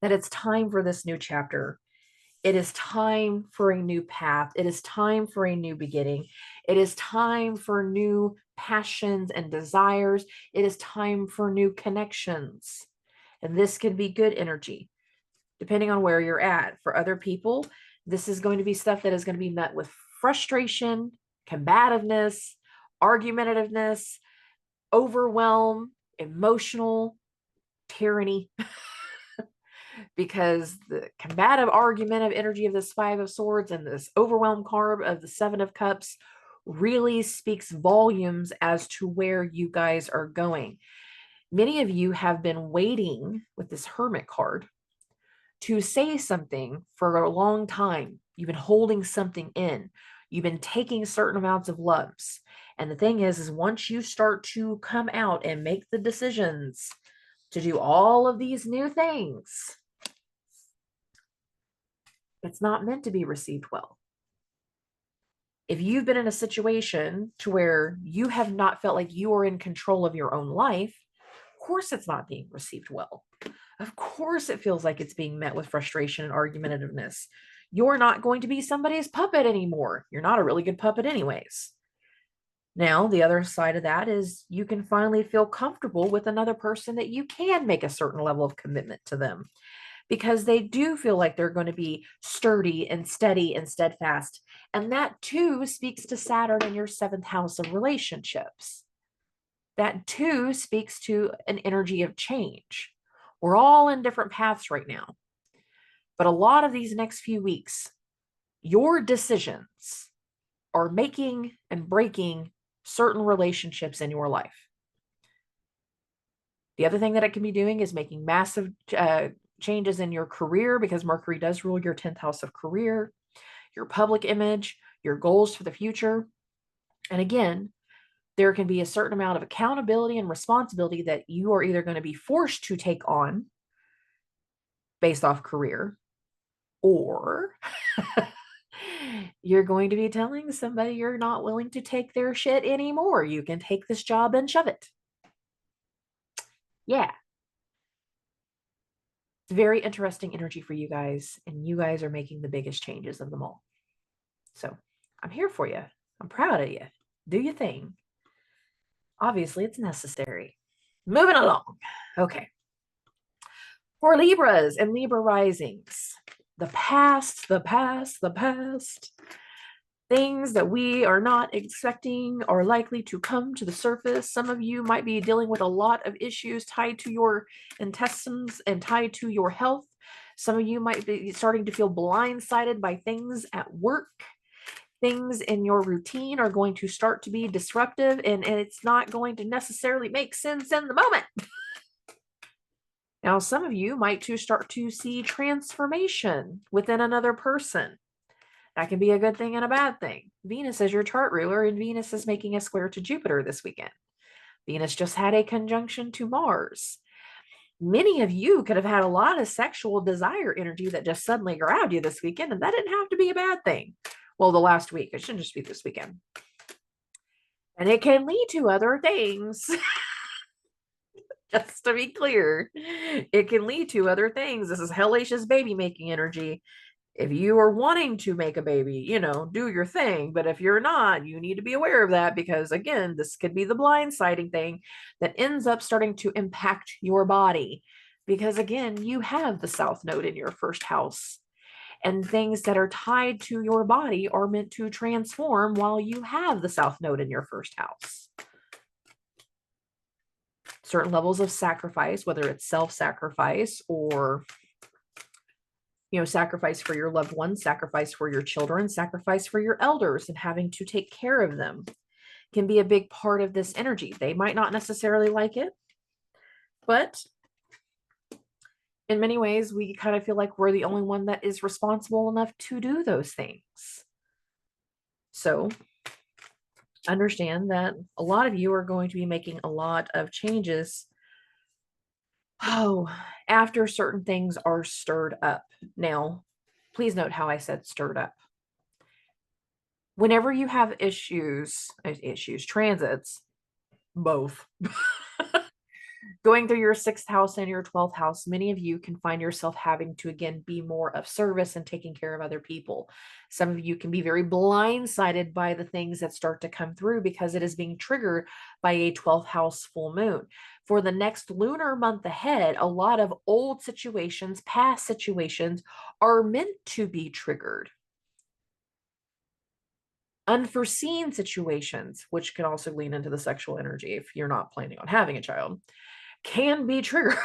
That it's time for this new chapter. It is time for a new path. It is time for a new beginning. It is time for new passions and desires. It is time for new connections. And this can be good energy, depending on where you're at. For other people, this is going to be stuff that is going to be met with frustration, combativeness, argumentativeness, overwhelm, emotional tyranny, because the combative argumentative energy of this Five of Swords and this overwhelmed card of the Seven of Cups really speaks volumes as to where you guys are going. Many of you have been waiting with this Hermit card to say something for a long time. You've been holding something in. You've been taking certain amounts of lumps. And the thing is once you start to come out and make the decisions to do all of these new things, it's not meant to be received well. If you've been in a situation to where you have not felt like you are in control of your own life, of course it's not being received well. Of course it feels like it's being met with frustration and argumentativeness. You're not going to be somebody's puppet anymore. You're not a really good puppet anyways. Now, the other side of that is you can finally feel comfortable with another person that you can make a certain level of commitment to them, because they do feel like they're going to be sturdy and steady and steadfast. And that too speaks to Saturn in your 7th house of relationships. That too speaks to an energy of change. We're all in different paths right now. But a lot of these next few weeks, your decisions are making and breaking certain relationships in your life. The other thing that it can be doing is making massive changes in your career, because Mercury does rule your 10th house of career, your public image, your goals for the future. And again, there can be a certain amount of accountability and responsibility that you are either going to be forced to take on based off career, or you're going to be telling somebody you're not willing to take their shit anymore. You can take this job and shove it. Yeah. It's very interesting energy for you guys, and you guys are making the biggest changes of them all. So I'm here for you. I'm proud of you. Do your thing. Obviously, it's necessary. Moving along. Okay. For Libras and Libra risings, the past. Things that we are not expecting are likely to come to the surface. Some of you might be dealing with a lot of issues tied to your intestines and tied to your health. Some of you might be starting to feel blindsided by things at work. Things in your routine are going to start to be disruptive, and it's not going to necessarily make sense in the moment. Now, some of you might start to see transformation within another person. That can be a good thing and a bad thing. Venus is your chart ruler, and Venus is making a square to Jupiter this weekend. Venus just had a conjunction to Mars. Many of you could have had a lot of sexual desire energy that just suddenly grabbed you this weekend, and that didn't have to be a bad thing. Well, the last week. It shouldn't just be this weekend. And it can lead to other things. Just to be clear, it can lead to other things. This is hellacious baby making energy. If you are wanting to make a baby, do your thing. But if you're not, you need to be aware of that, because again, this could be the blindsiding thing that ends up starting to impact your body. Because again, you have the South Node in your 1st house, and things that are tied to your body are meant to transform while you have the South Node in your 1st house. Certain levels of sacrifice, whether it's self-sacrifice or sacrifice for your loved ones, sacrifice for your children, sacrifice for your elders and having to take care of them, can be a big part of this energy. They might not necessarily like it, but in many ways, we kind of feel like we're the only one that is responsible enough to do those things. So understand that a lot of you are going to be making a lot of changes after certain things are stirred up. Now, please note how I said stirred up. Whenever you have transits, both, going through your 6th house and your 12th house, many of you can find yourself having to, again, be more of service and taking care of other people. Some of you can be very blindsided by the things that start to come through, because it is being triggered by a 12th house full moon. For the next lunar month ahead, a lot of old situations, past situations, are meant to be triggered. Unforeseen situations, which can also lean into the sexual energy if you're not planning on having a child, can be triggered.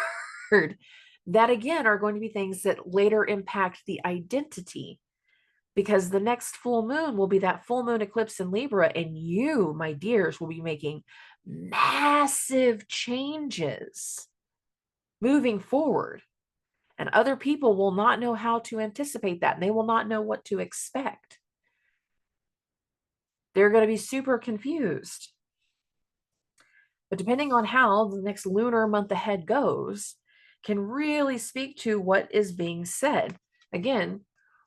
That again are going to be things that later impact the identity, because the next full moon will be that full moon eclipse in Libra, and you, my dears, will be making massive changes moving forward. And other people will not know how to anticipate that, and they will not know what to expect. They're going to be super confused. But depending on how the next lunar month ahead goes, can really speak to what is being said. Again,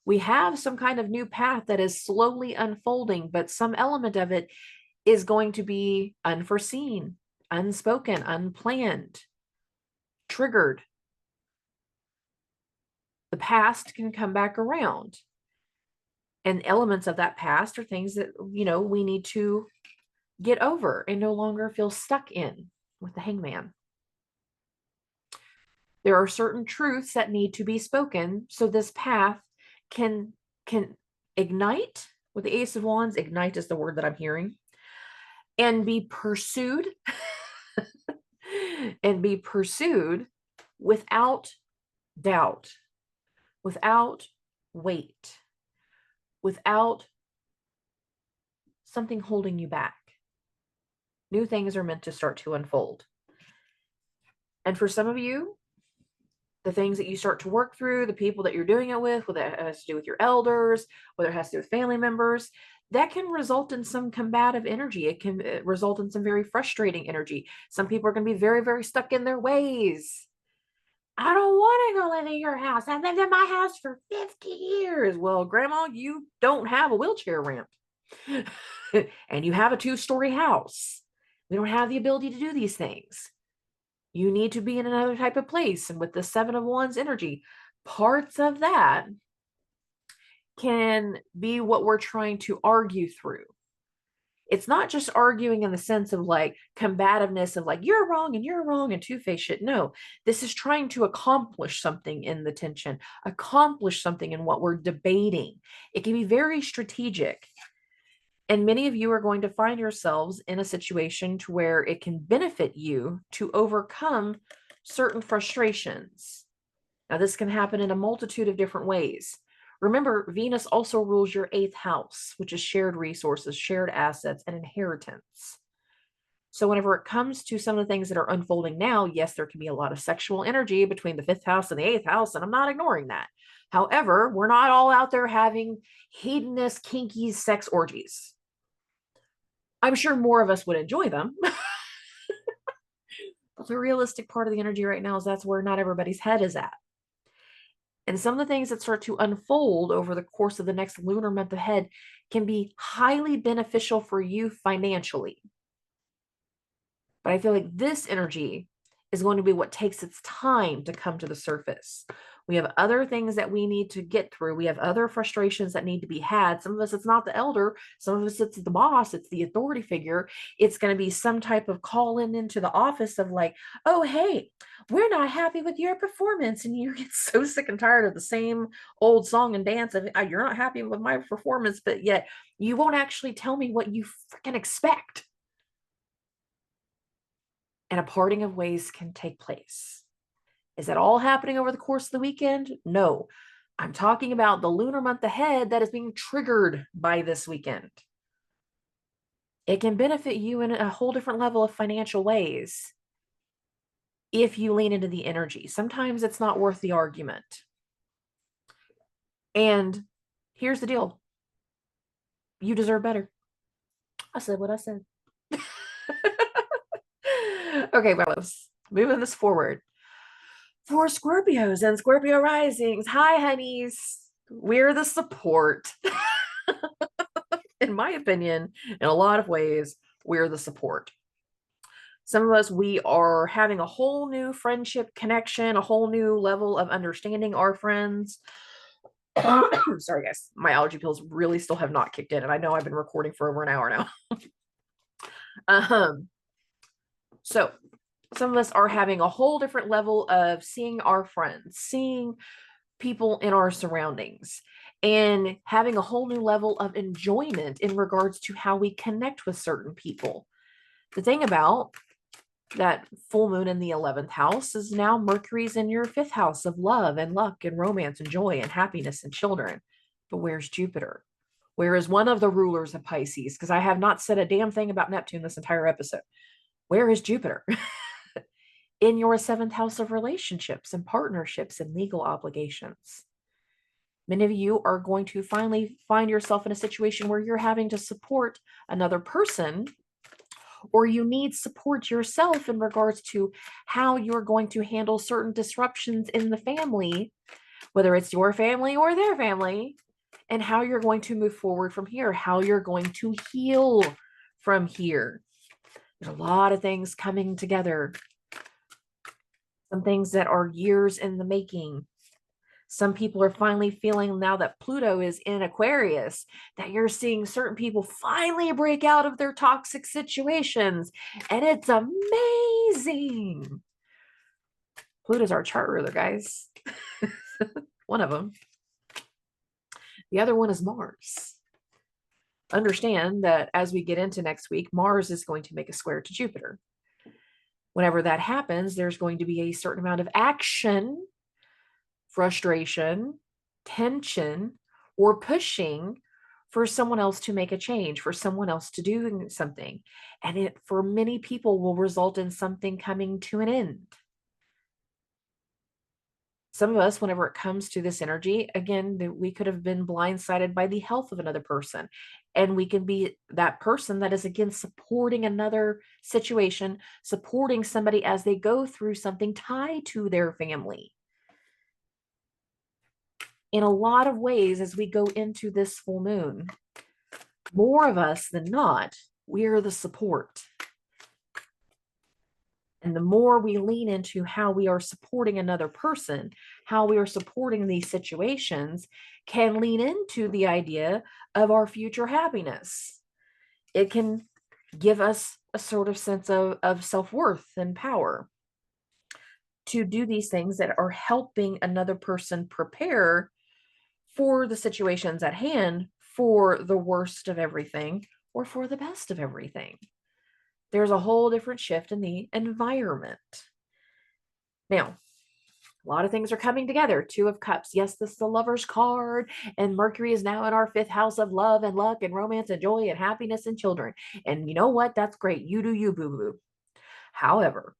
we have some kind of new path that is slowly unfolding, but some element of it is going to be unforeseen, unspoken, unplanned, triggered. The past can come back around. And elements of that past are things that, we need to get over and no longer feel stuck in with the hangman. There are certain truths that need to be spoken so this path can ignite. With the Ace of Wands, ignite is the word that I'm hearing, and be pursued and be pursued without doubt, without weight, without something holding you back. New things are meant to start to unfold. And for some of you, the things that you start to work through, the people that you're doing it with, whether it has to do with your elders, whether it has to do with family members, that can result in some combative energy. It can result in some very frustrating energy. Some people are going to be very, very stuck in their ways. I don't want to go live in your house. I've lived in my house for 50 years. Well, Grandma, you don't have a wheelchair ramp. And you have a 2-story house. We don't have the ability to do these things. You need to be in another type of place. And with the 7 of Wands energy, parts of that can be what we're trying to argue through. It's not just arguing in the sense of like combativeness of like, you're wrong and two-faced shit. No, this is trying to accomplish something in the tension, accomplish something in what we're debating. It can be very strategic. And many of you are going to find yourselves in a situation to where it can benefit you to overcome certain frustrations. Now, this can happen in a multitude of different ways. Remember, Venus also rules your 8th house, which is shared resources, shared assets, and inheritance. So whenever it comes to some of the things that are unfolding now, yes, there can be a lot of sexual energy between the 5th house and the 8th house, and I'm not ignoring that. However, we're not all out there having hedonist, kinky sex orgies. I'm sure more of us would enjoy them. But the realistic part of the energy right now is that's where not everybody's head is at. And some of the things that start to unfold over the course of the next lunar month ahead can be highly beneficial for you financially. But I feel like this energy is going to be what takes its time to come to the surface. We have other things that we need to get through. We have other frustrations that need to be had. Some of us, it's not the elder. Some of us, it's the boss. It's the authority figure. It's going to be some type of call into the office of like, oh, hey, we're not happy with your performance. And you get so sick and tired of the same old song and dance of you're not happy with my performance, but yet you won't actually tell me what you freaking expect. And a parting of ways can take place. Is that all happening over the course of the weekend? No. I'm talking about the lunar month ahead that is being triggered by this weekend. It can benefit you in a whole different level of financial ways if you lean into the energy. Sometimes it's not worth the argument. And here's the deal. You deserve better. I said what I said. Okay, well, let's moving this forward. For Scorpios and Scorpio risings, hi, honeys. We're the support. In my opinion, in a lot of ways, we're the support. Some of us, we are having a whole new friendship connection, a whole new level of understanding our friends. Sorry, guys. My allergy pills really still have not kicked in, and I know I've been recording for over an hour now. So some of us are having a whole different level of seeing our friends, seeing people in our surroundings. and having a whole new level of enjoyment in regards to how we connect with certain people. The thing about that full moon in the 11th house is now Mercury's in your 5th house of love and luck and romance and joy and happiness and children. But where's Jupiter? Where is one of the rulers of Pisces? Because I have not said a damn thing about Neptune this entire episode. Where is Jupiter? In your 7th house of relationships and partnerships and legal obligations. Many of you are going to finally find yourself in a situation where you're having to support another person, or you need support yourself in regards to how you're going to handle certain disruptions in the family, whether it's your family or their family, and how you're going to move forward from here, how you're going to heal from here. There's a lot of things coming together. Some things that are years in the making. Some people are finally feeling, now that Pluto is in Aquarius, that you're seeing certain people finally break out of their toxic situations. And it's amazing. Pluto's our chart ruler, guys. One of them. The other one is Mars. Understand that as we get into next week, Mars is going to make a square to Jupiter. Whenever that happens, there's going to be a certain amount of action, frustration, tension, or pushing for someone else to make a change, for someone else to do something. And it, for many people, will result in something coming to an end. Some of us, whenever it comes to this energy, again, we could have been blindsided by the health of another person. And we can be that person that is, again, supporting another situation, supporting somebody as they go through something tied to their family. In a lot of ways, as we go into this full moon, more of us than not, we're the support. And the more we lean into how we are supporting another person, how we are supporting these situations, can lean into the idea of our future happiness. It can give us a sort of sense of self-worth and power to do these things that are helping another person prepare for the situations at hand, for the worst of everything or for the best of everything. There's a whole different shift in the environment. Now, a lot of things are coming together. 2 of Cups. Yes, this is the Lover's card. And Mercury is now in our 5th house of love and luck and romance and joy and happiness and children. And you know what? That's great. You do you, boo-boo. However,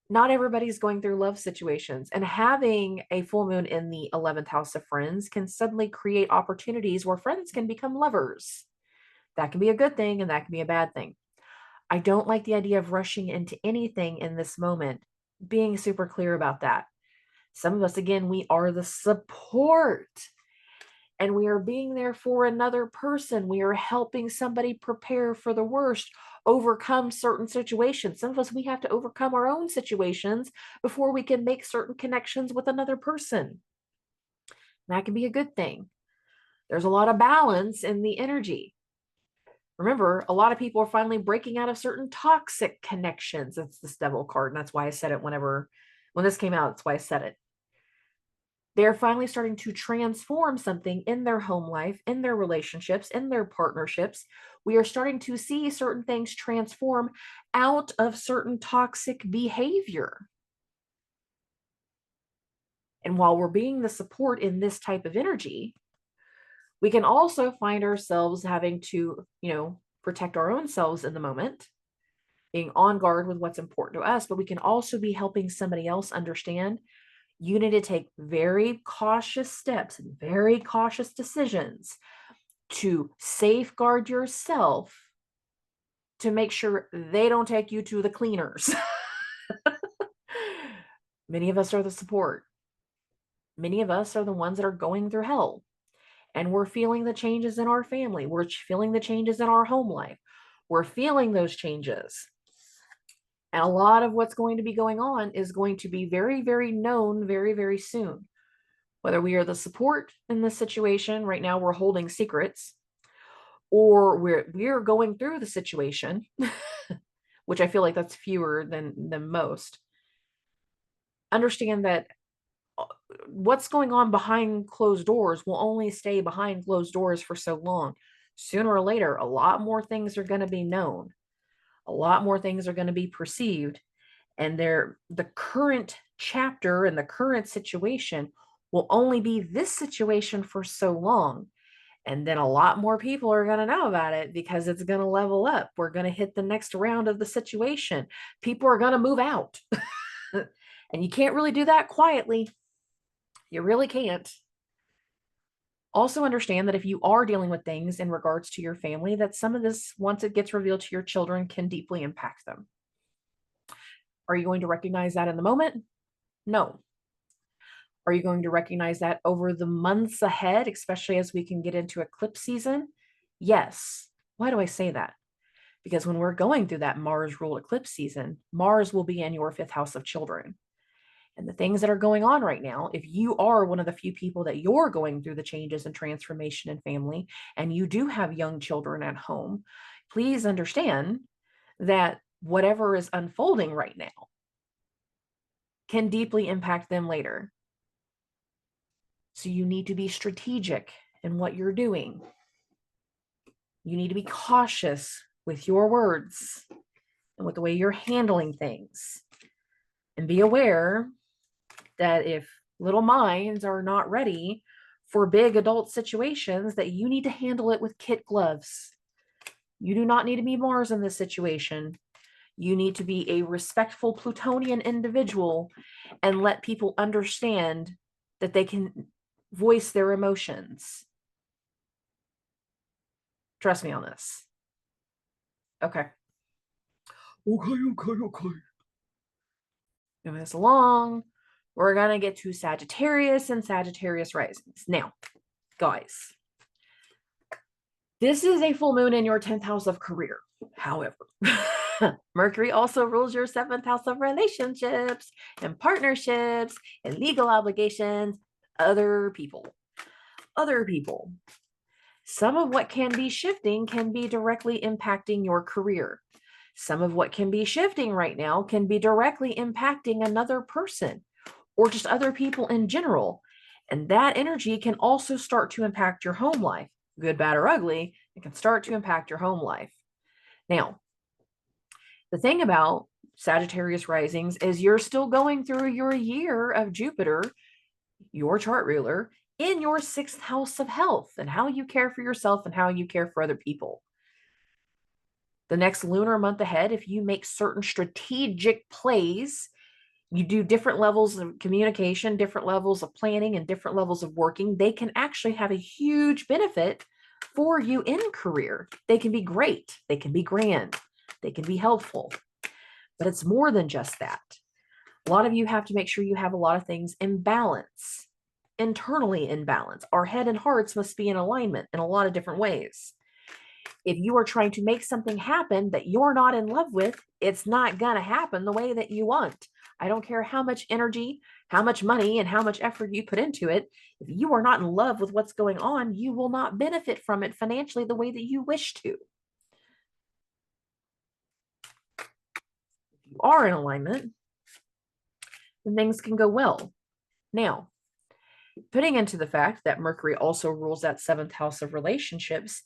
not everybody's going through love situations, and having a full moon in the 11th house of friends can suddenly create opportunities where friends can become lovers. That can be a good thing and that can be a bad thing. I don't like the idea of rushing into anything in this moment, being super clear about that. Some of us, again, we are the support and we are being there for another person. We are helping somebody prepare for the worst, overcome certain situations. Some of us, we have to overcome our own situations before we can make certain connections with another person. That can be a good thing. There's a lot of balance in the energy. Remember, a lot of people are finally breaking out of certain toxic connections. That's this Devil card, and that's why I said it when this came out, that's why I said it. They're finally starting to transform something in their home life, in their relationships, in their partnerships. We are starting to see certain things transform out of certain toxic behavior. And while we're being the support in this type of energy, we can also find ourselves having to, protect our own selves in the moment, being on guard with what's important to us, but we can also be helping somebody else understand you need to take very cautious steps and very cautious decisions to safeguard yourself to make sure they don't take you to the cleaners. Many of us are the support. Many of us are the ones that are going through hell. And we're feeling the changes in our family. We're feeling the changes in our home life. We're feeling those changes. And a lot of what's going to be going on is going to be very, very known very, very soon. Whether we are the support in this situation, right now we're holding secrets, or we're going through the situation, which I feel like that's fewer than most. Understand that what's going on behind closed doors will only stay behind closed doors for so long. Sooner or later, a lot more things are going to be known. A lot more things are going to be perceived. And the current chapter and the current situation will only be this situation for so long. And then a lot more people are going to know about it because it's going to level up. We're going to hit the next round of the situation. People are going to move out. And you can't really do that quietly. You really can't. Also understand that if you are dealing with things in regards to your family, that some of this, once it gets revealed to your children, can deeply impact them. Are you going to recognize that in the moment? No. Are you going to recognize that over the months ahead, especially as we can get into eclipse season? Yes. Why do I say that? Because when we're going through that Mars ruled eclipse season, Mars will be in your 5th house of children. And the things that are going on right now, if you are one of the few people that you're going through the changes and transformation in family, and you do have young children at home, please understand that whatever is unfolding right now can deeply impact them later. So you need to be strategic in what you're doing. You need to be cautious with your words and with the way you're handling things. And be aware that if little minds are not ready for big adult situations, that you need to handle it with kid gloves. You do not need to be Mars in this situation. You need to be a respectful Plutonian individual and let people understand that they can voice their emotions. Trust me on this. Okay. Okay. Moving this along, we're going to get to Sagittarius and Sagittarius risings. Now, guys, this is a full moon in your 10th house of career. However, Mercury also rules your 7th house of relationships and partnerships and legal obligations, other people. Some of what can be shifting can be directly impacting your career. Some of what can be shifting right now can be directly impacting another person or just other people in general. And that energy can also start to impact your home life. Good, bad, or ugly, it can start to impact your home life. Now, the thing about Sagittarius risings is you're still going through your year of Jupiter, your chart ruler, in your 6th house of health and how you care for yourself and how you care for other people. The next lunar month ahead, if you make certain strategic plays, you do different levels of communication, different levels of planning, and different levels of working, they can actually have a huge benefit for you in career. They can be great. They can be grand. They can be helpful. But it's more than just that. A lot of you have to make sure you have a lot of things in balance, internally in balance. Our head and hearts must be in alignment in a lot of different ways. If you are trying to make something happen that you're not in love with, it's not going to happen the way that you want. I don't care how much energy, how much money, and how much effort you put into it. If you are not in love with what's going on, you will not benefit from it financially the way that you wish to. If you are in alignment, then things can go well. Now, putting into the fact that Mercury also rules that 7th house of relationships,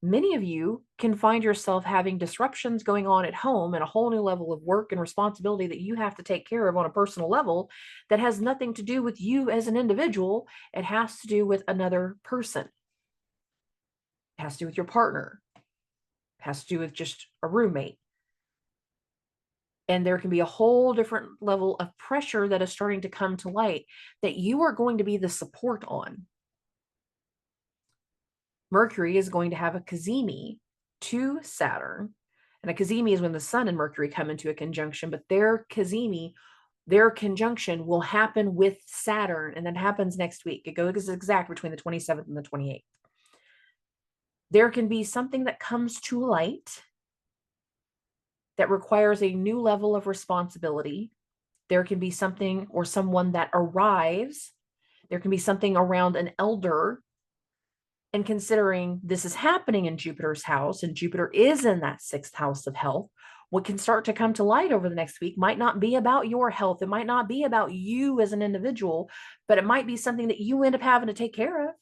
many of you can find yourself having disruptions going on at home and a whole new level of work and responsibility that you have to take care of on a personal level that has nothing to do with you as an individual. It has to do with another person. It has to do with your partner. It has to do with just a roommate. And there can be a whole different level of pressure that is starting to come to light that you are going to be the support on. Mercury is going to have a cazimi to Saturn. And a cazimi is when the Sun and Mercury come into a conjunction, but their cazimi, their conjunction will happen with Saturn, and that happens next week. It goes exact between the 27th and the 28th. There can be something that comes to light that requires a new level of responsibility. There can be something or someone that arrives. There can be something around an elder. And considering this is happening in Jupiter's house, and Jupiter is in that 6th house of health, What can start to come to light over the next week might not be about your health. It might not be about you as an individual, but it might be something that you end up having to take care of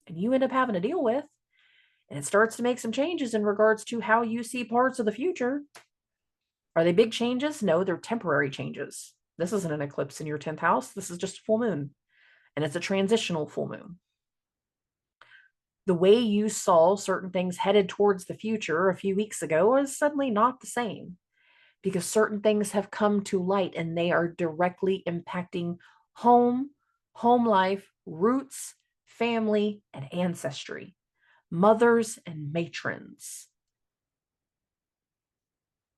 and you end up having to deal with. And it starts to make some changes in regards to how you see parts of the future. Are they big changes? No, they're temporary changes. This isn't an eclipse in your 10th house. This is just a full moon, and it's a transitional full moon. The way you saw certain things headed towards the future a few weeks ago is suddenly not the same, because certain things have come to light and they are directly impacting home life, roots, family, and ancestry, mothers and matrons.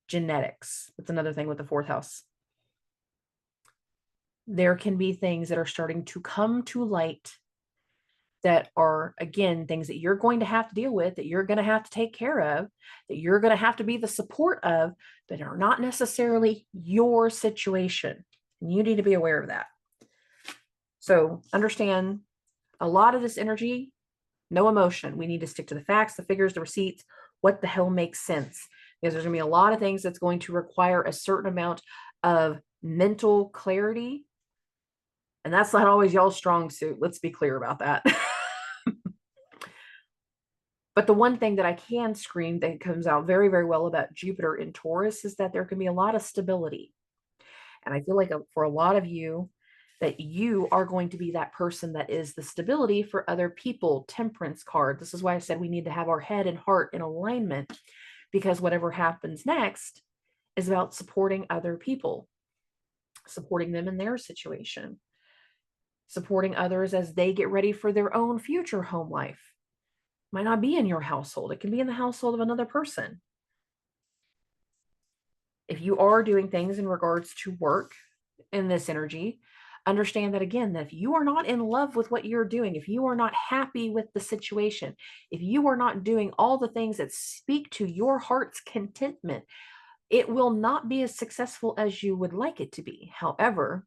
Genetics. That's another thing with the 4th house. There can be things that are starting to come to light that are, again, things that you're going to have to deal with, that you're going to have to take care of, that you're going to have to be the support of, but are not necessarily your situation. And you need to be aware of that. So understand a lot of this energy, no emotion. We need to stick to the facts, the figures, the receipts. What the hell makes sense? Because there's going to be a lot of things that's going to require a certain amount of mental clarity. And that's not always y'all's strong suit. Let's be clear about that. But the one thing that I can scream that comes out very, very well about Jupiter in Taurus is that there can be a lot of stability. And I feel like for a lot of you, that you are going to be that person that is the stability for other people. Temperance card. This is why I said we need to have our head and heart in alignment, because whatever happens next is about supporting other people, supporting them in their situation, supporting others as they get ready for their own future home life. Might not be in your household. It can be in the household of another person. If you are doing things in regards to work in this energy, understand that again, that if you are not in love with what you're doing, if you are not happy with the situation, if you are not doing all the things that speak to your heart's contentment, it will not be as successful as you would like it to be. However,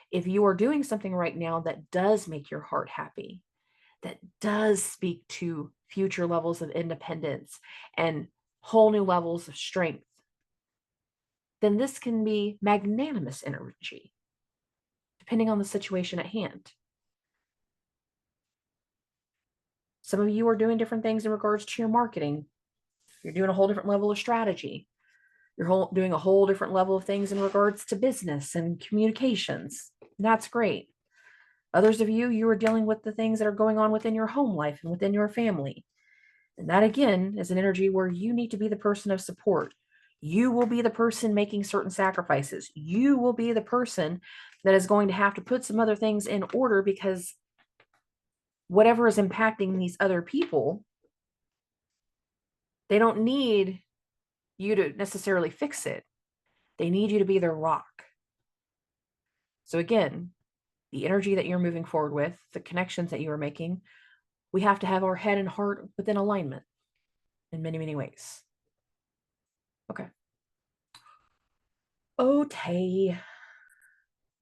if you are doing something right now that does make your heart happy, that does speak to future levels of independence and whole new levels of strength, then this can be magnanimous energy, depending on the situation at hand. Some of you are doing different things in regards to your marketing. You're doing a whole different level of strategy. You're doing a whole different level of things in regards to business and communications. That's great. Others of you, you are dealing with the things that are going on within your home life and within your family. And that, again, is an energy where you need to be the person of support. You will be the person making certain sacrifices. You will be the person that is going to have to put some other things in order, because whatever is impacting these other people, they don't need you to necessarily fix it. They need you to be their rock. So again, the energy that you're moving forward with, the connections that you are making, we have to have our head and heart within alignment in many, many ways. Okay. Okay.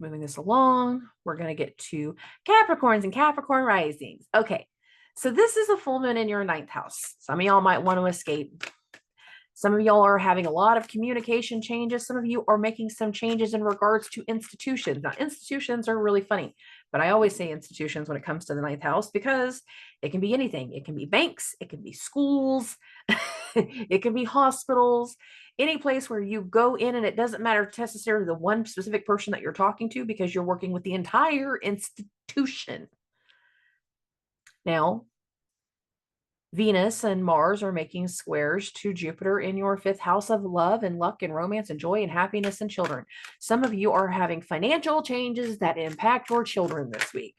Moving this along, we're going to get to Capricorns and Capricorn risings. Okay. So this is a full moon in your 9th house. Some of y'all might want to escape. Some of y'all are having a lot of communication changes. Some of you are making some changes in regards to institutions. Now, institutions are really funny, but I always say institutions when it comes to the 9th house, because it can be anything. It can be banks, it can be schools, it can be hospitals, any place where you go in and it doesn't matter necessarily the one specific person that you're talking to, because you're working with the entire institution. Now, Venus and Mars are making squares to Jupiter in your 5th house of love and luck and romance and joy and happiness and children. Some of you are having financial changes that impact your children this week.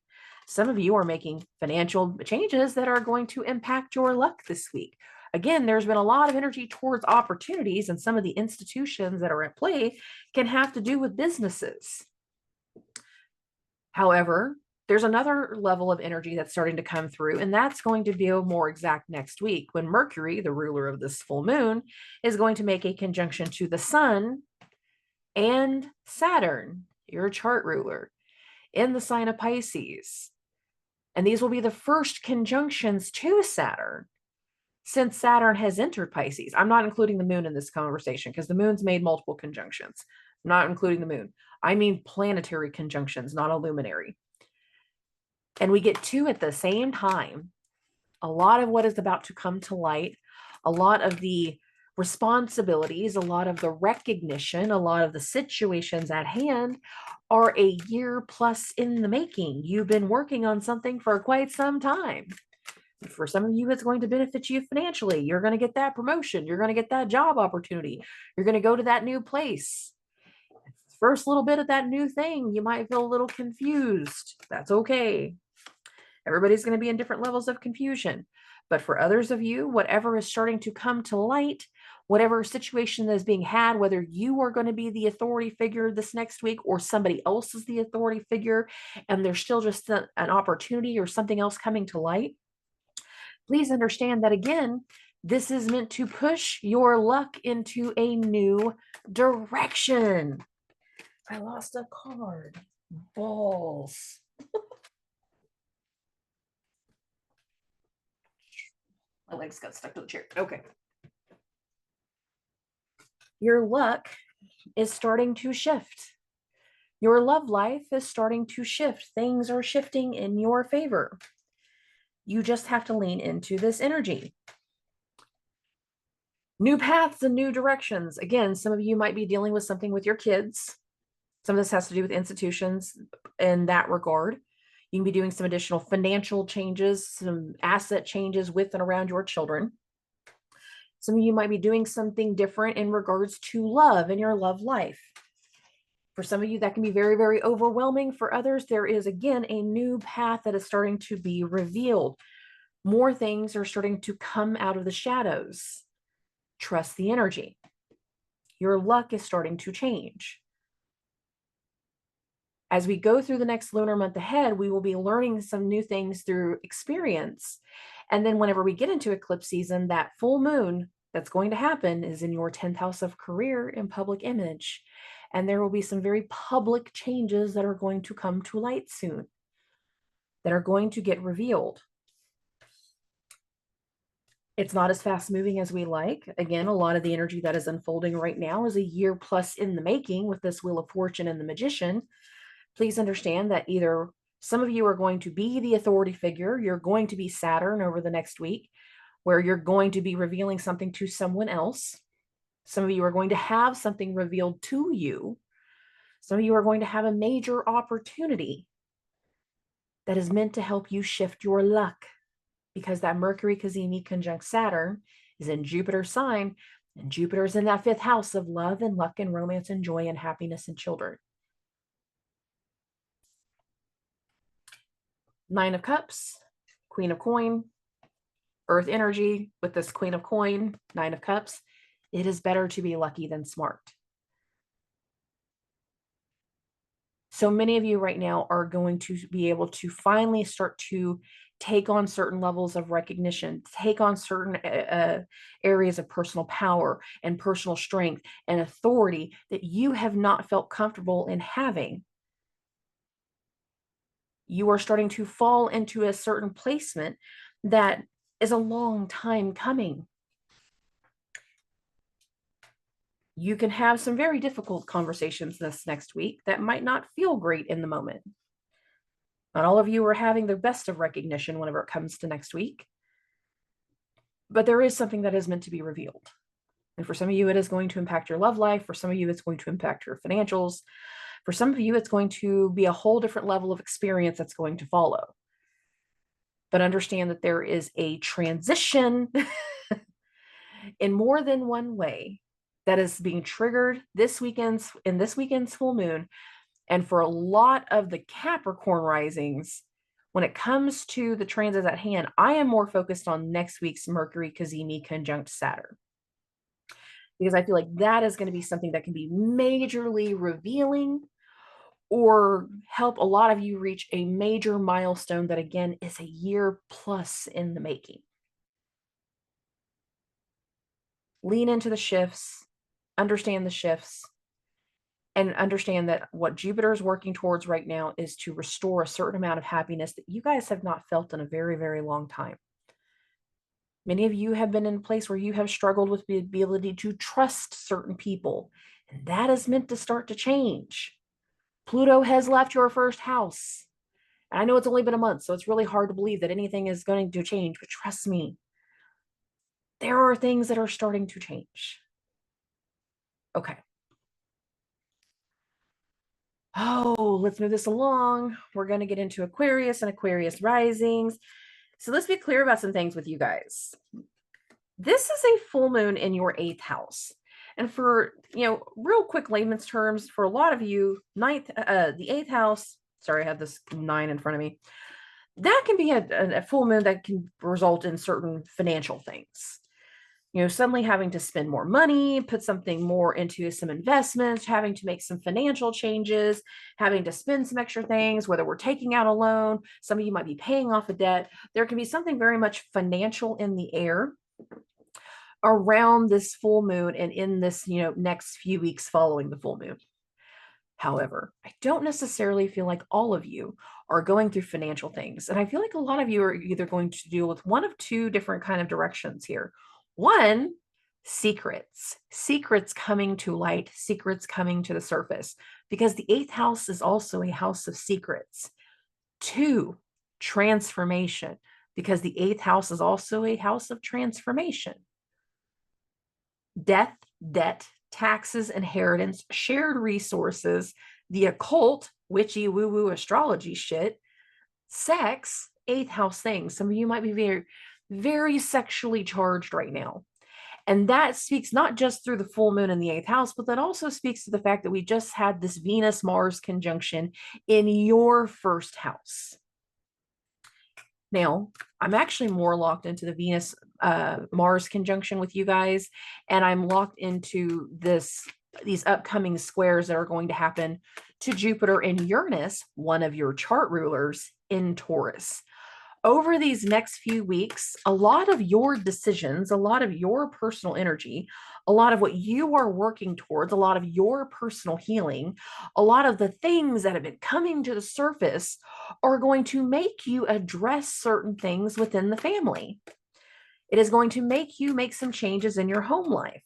Some of you are making financial changes that are going to impact your luck this week. Again, there's been a lot of energy towards opportunities, and some of the institutions that are at play can have to do with businesses. However, there's another level of energy that's starting to come through, and that's going to be more exact next week, when Mercury, the ruler of this full moon, is going to make a conjunction to the Sun and Saturn, your chart ruler, in the sign of Pisces. And these will be the first conjunctions to Saturn since Saturn has entered Pisces. I'm not including the moon in this conversation because the moon's made multiple conjunctions. I'm not including the moon. I mean planetary conjunctions, not a luminary. And we get two at the same time. A lot of what is about to come to light, a lot of the responsibilities, a lot of the recognition, a lot of the situations at hand are a year plus in the making. You've been working on something for quite some time. For some of you, it's going to benefit you financially. You're going to get that promotion. You're going to get that job opportunity. You're going to go to that new place. First little bit of that new thing, you might feel a little confused. That's okay. Everybody's going to be in different levels of confusion. But for others of you, whatever is starting to come to light, whatever situation that is being had, whether you are going to be the authority figure this next week or somebody else is the authority figure, and there's still just an opportunity or something else coming to light, please understand that, again, this is meant to push your luck into a new direction. I lost a card. Balls. My legs got stuck to the chair. Okay. Your luck is starting to shift. Your love life is starting to shift. Things are shifting in your favor. You just have to lean into this energy. New paths and new directions. Again, some of you might be dealing with something with your kids. Some of this has to do with institutions in that regard. You can be doing some additional financial changes, some asset changes with and around your children. Some of you might be doing something different in regards to love in your love life. For some of you, that can be very, very overwhelming. For others, there is, again, a new path that is starting to be revealed. More things are starting to come out of the shadows. Trust the energy. Your luck is starting to change. As we go through the next lunar month ahead, we will be learning some new things through experience. And then whenever we get into eclipse season, that full moon that's going to happen is in your 10th house of career and public image. And there will be some very public changes that are going to come to light soon, that are going to get revealed. It's not as fast moving as we like. Again, a lot of the energy that is unfolding right now is a year plus in the making with this Wheel of Fortune and the Magician. Please understand that either some of you are going to be the authority figure, you're going to be Saturn over the next week, where you're going to be revealing something to someone else. Some of you are going to have something revealed to you. Some of you are going to have a major opportunity that is meant to help you shift your luck, because that Mercury Cazimi conjunct Saturn is in Jupiter's sign, and Jupiter's in that 5th house of love and luck and romance and joy and happiness and children. 9 of Cups, Queen of Coin, Earth energy with this Queen of Coin, 9 of Cups. It is better to be lucky than smart. So many of you right now are going to be able to finally start to take on certain levels of recognition, take on certain areas of personal power and personal strength and authority that you have not felt comfortable in having. You are starting to fall into a certain placement that is a long time coming. You can have some very difficult conversations this next week that might not feel great in the moment. Not all of you are having the best of recognition whenever it comes to next week, but there is something that is meant to be revealed. And for some of you, it is going to impact your love life. For some of you, it's going to impact your financials. For some of you, it's going to be a whole different level of experience that's going to follow. But understand that there is a transition in more than one way that is being triggered in this weekend's full moon. And for a lot of the Capricorn risings, when it comes to the transits at hand, I am more focused on next week's Mercury Cazimi conjunct Saturn, because I feel like that is going to be something that can be majorly revealing or help a lot of you reach a major milestone that, again, is a year plus in the making. Lean into the shifts, understand the shifts, and understand that what Jupiter is working towards right now is to restore a certain amount of happiness that you guys have not felt in a very, very long time. Many of you have been in a place where you have struggled with the ability to trust certain people, and that is meant to start to change. Pluto has left your first house. And I know it's only been a month, so it's really hard to believe that anything is going to change, but trust me, there are things that are starting to change. Okay. Oh, let's move this along. We're going to get into Aquarius and Aquarius risings. So let's be clear about some things with you guys. This is a full moon in your 8th house. And for, real quick layman's terms, for a lot of you, the 8th house, sorry, I have this 9 in front of me. That can be a full moon that can result in certain financial things. Suddenly having to spend more money, put something more into some investments, having to make some financial changes, having to spend some extra things, whether we're taking out a loan, some of you might be paying off a debt. There can be something very much financial in the air around this full moon and in this, next few weeks following the full moon. However, I don't necessarily feel like all of you are going through financial things. And I feel like a lot of you are either going to deal with one of two different kind of directions here. One, secrets coming to light, secrets coming to the surface, because the 8th house is also a house of secrets. Two, transformation, because the 8th house is also a house of transformation. Death, debt, taxes, inheritance, shared resources, the occult, witchy, woo-woo astrology shit, sex, 8th house things. Some of you might be very, very sexually charged right now. And that speaks not just through the full moon in the 8th house, but that also speaks to the fact that we just had this Venus-Mars conjunction in your first house. Now, I'm actually more locked into the Venus Mars conjunction with you guys, and I'm locked into these upcoming squares that are going to happen to Jupiter and Uranus, one of your chart rulers, in Taurus. Over these next few weeks, a lot of your decisions, a lot of your personal energy, a lot of what you are working towards, a lot of your personal healing, a lot of the things that have been coming to the surface are going to make you address certain things within the family. It is going to make you make some changes in your home life.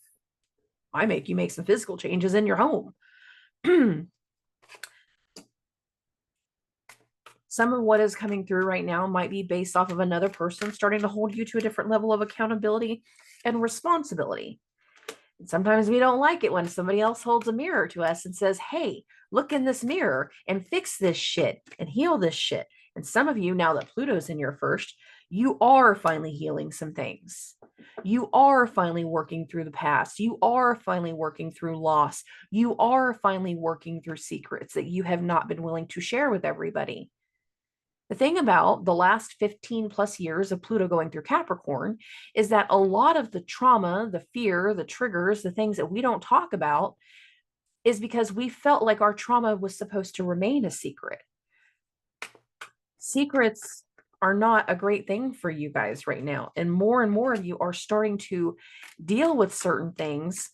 I make you make some physical changes in your home. Some of what is coming through right now might be based off of another person starting to hold you to a different level of accountability and responsibility. And sometimes we don't like it when somebody else holds a mirror to us and says, hey, look in this mirror and fix this shit and heal this shit. And some of you, now that Pluto's in your first, you are finally healing some things. You are finally working through the past. You are finally working through loss. You are finally working through secrets that you have not been willing to share with everybody. The thing about the last 15 plus years of Pluto going through Capricorn is that a lot of the trauma, the fear, the triggers, the things that we don't talk about is because we felt like our trauma was supposed to remain a secret. Secrets are not a great thing for you guys right now. And more of you are starting to deal with certain things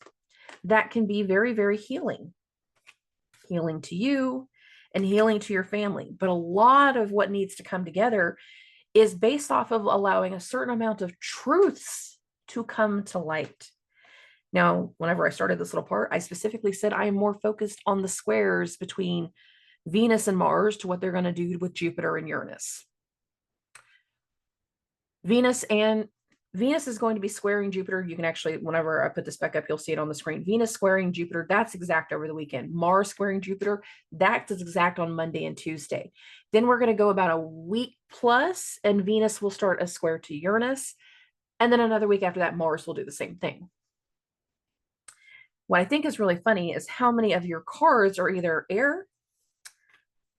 that can be very, very healing. Healing to you, and healing to your family. But a lot of what needs to come together is based off of allowing a certain amount of truths to come to light. Now, whenever I started this little part, I specifically said I am more focused on the squares between Venus and Mars to what they're going to do with Jupiter and Uranus. Venus is going to be squaring Jupiter. You can actually, whenever I put this back up, you'll see it on the screen. Venus squaring Jupiter, that's exact over the weekend. Mars squaring Jupiter, that's exact on Monday and Tuesday. Then we're going to go about a week plus, and Venus will start a square to Uranus. And then another week after that, Mars will do the same thing. What I think is really funny is how many of your cards are either air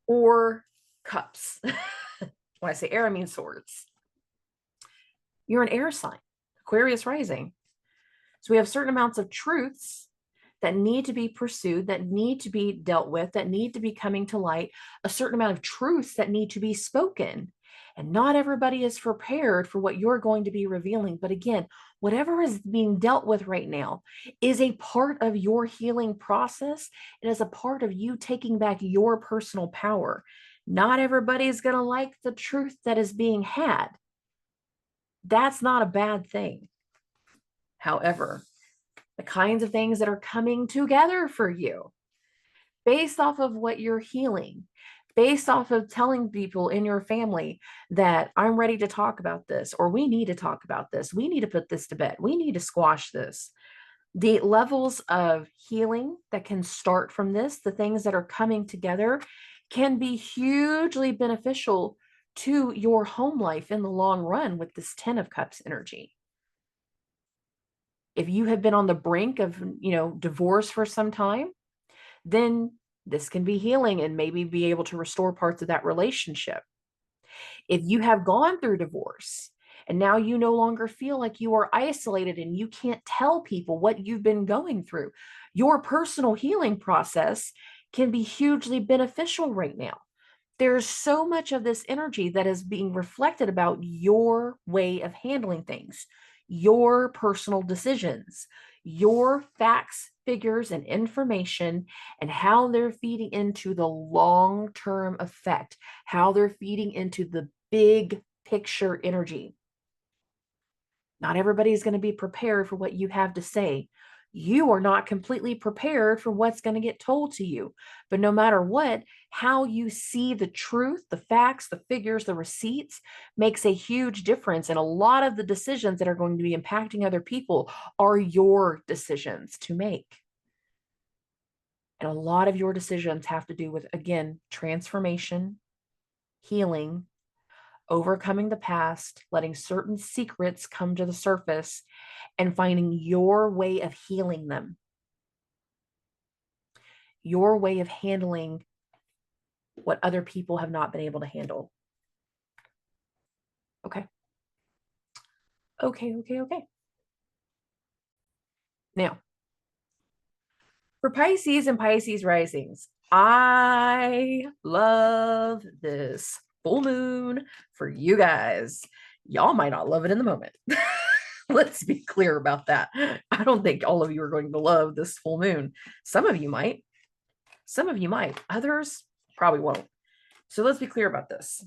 or cups. When I say air, I mean swords. You're an air sign, Aquarius rising. So we have certain amounts of truths that need to be pursued, that need to be dealt with, that need to be coming to light, a certain amount of truths that need to be spoken. And not everybody is prepared for what you're going to be revealing. But again, whatever is being dealt with right now is a part of your healing process. It is a part of you taking back your personal power. Not everybody is going to like the truth that is being had. That's not a bad thing. However, the kinds of things that are coming together for you based off of what you're healing, based off of telling people in your family that I'm ready to talk about this, or we need to talk about this, we need to put this to bed, we need to squash this. The levels of healing that can start from this, the things that are coming together, can be hugely beneficial to your home life in the long run with this 10 of Cups energy. If you have been on the brink of, divorce for some time, then this can be healing and maybe be able to restore parts of that relationship. If you have gone through divorce and now you no longer feel like you are isolated and you can't tell people what you've been going through, your personal healing process can be hugely beneficial right now. There's so much of this energy that is being reflected about your way of handling things, your personal decisions, your facts, figures, and information, and how they're feeding into the long-term effect, how they're feeding into the big picture energy. Not everybody is going to be prepared for what you have to say. You are not completely prepared for what's going to get told to you. But no matter what, how you see the truth, the facts, the figures, the receipts makes a huge difference. And a lot of the decisions that are going to be impacting other people are your decisions to make. And a lot of your decisions have to do with, again, transformation, healing, overcoming the past, letting certain secrets come to the surface, and finding your way of healing them, your way of handling what other people have not been able to handle. Okay. Okay. Now, for Pisces and Pisces risings, I love this full moon for you guys. Y'all might not love it in the moment. Let's be clear about that. I don't think all of you are going to love this full moon. Some of you might. Some of you might. Others probably won't. So let's be clear about this.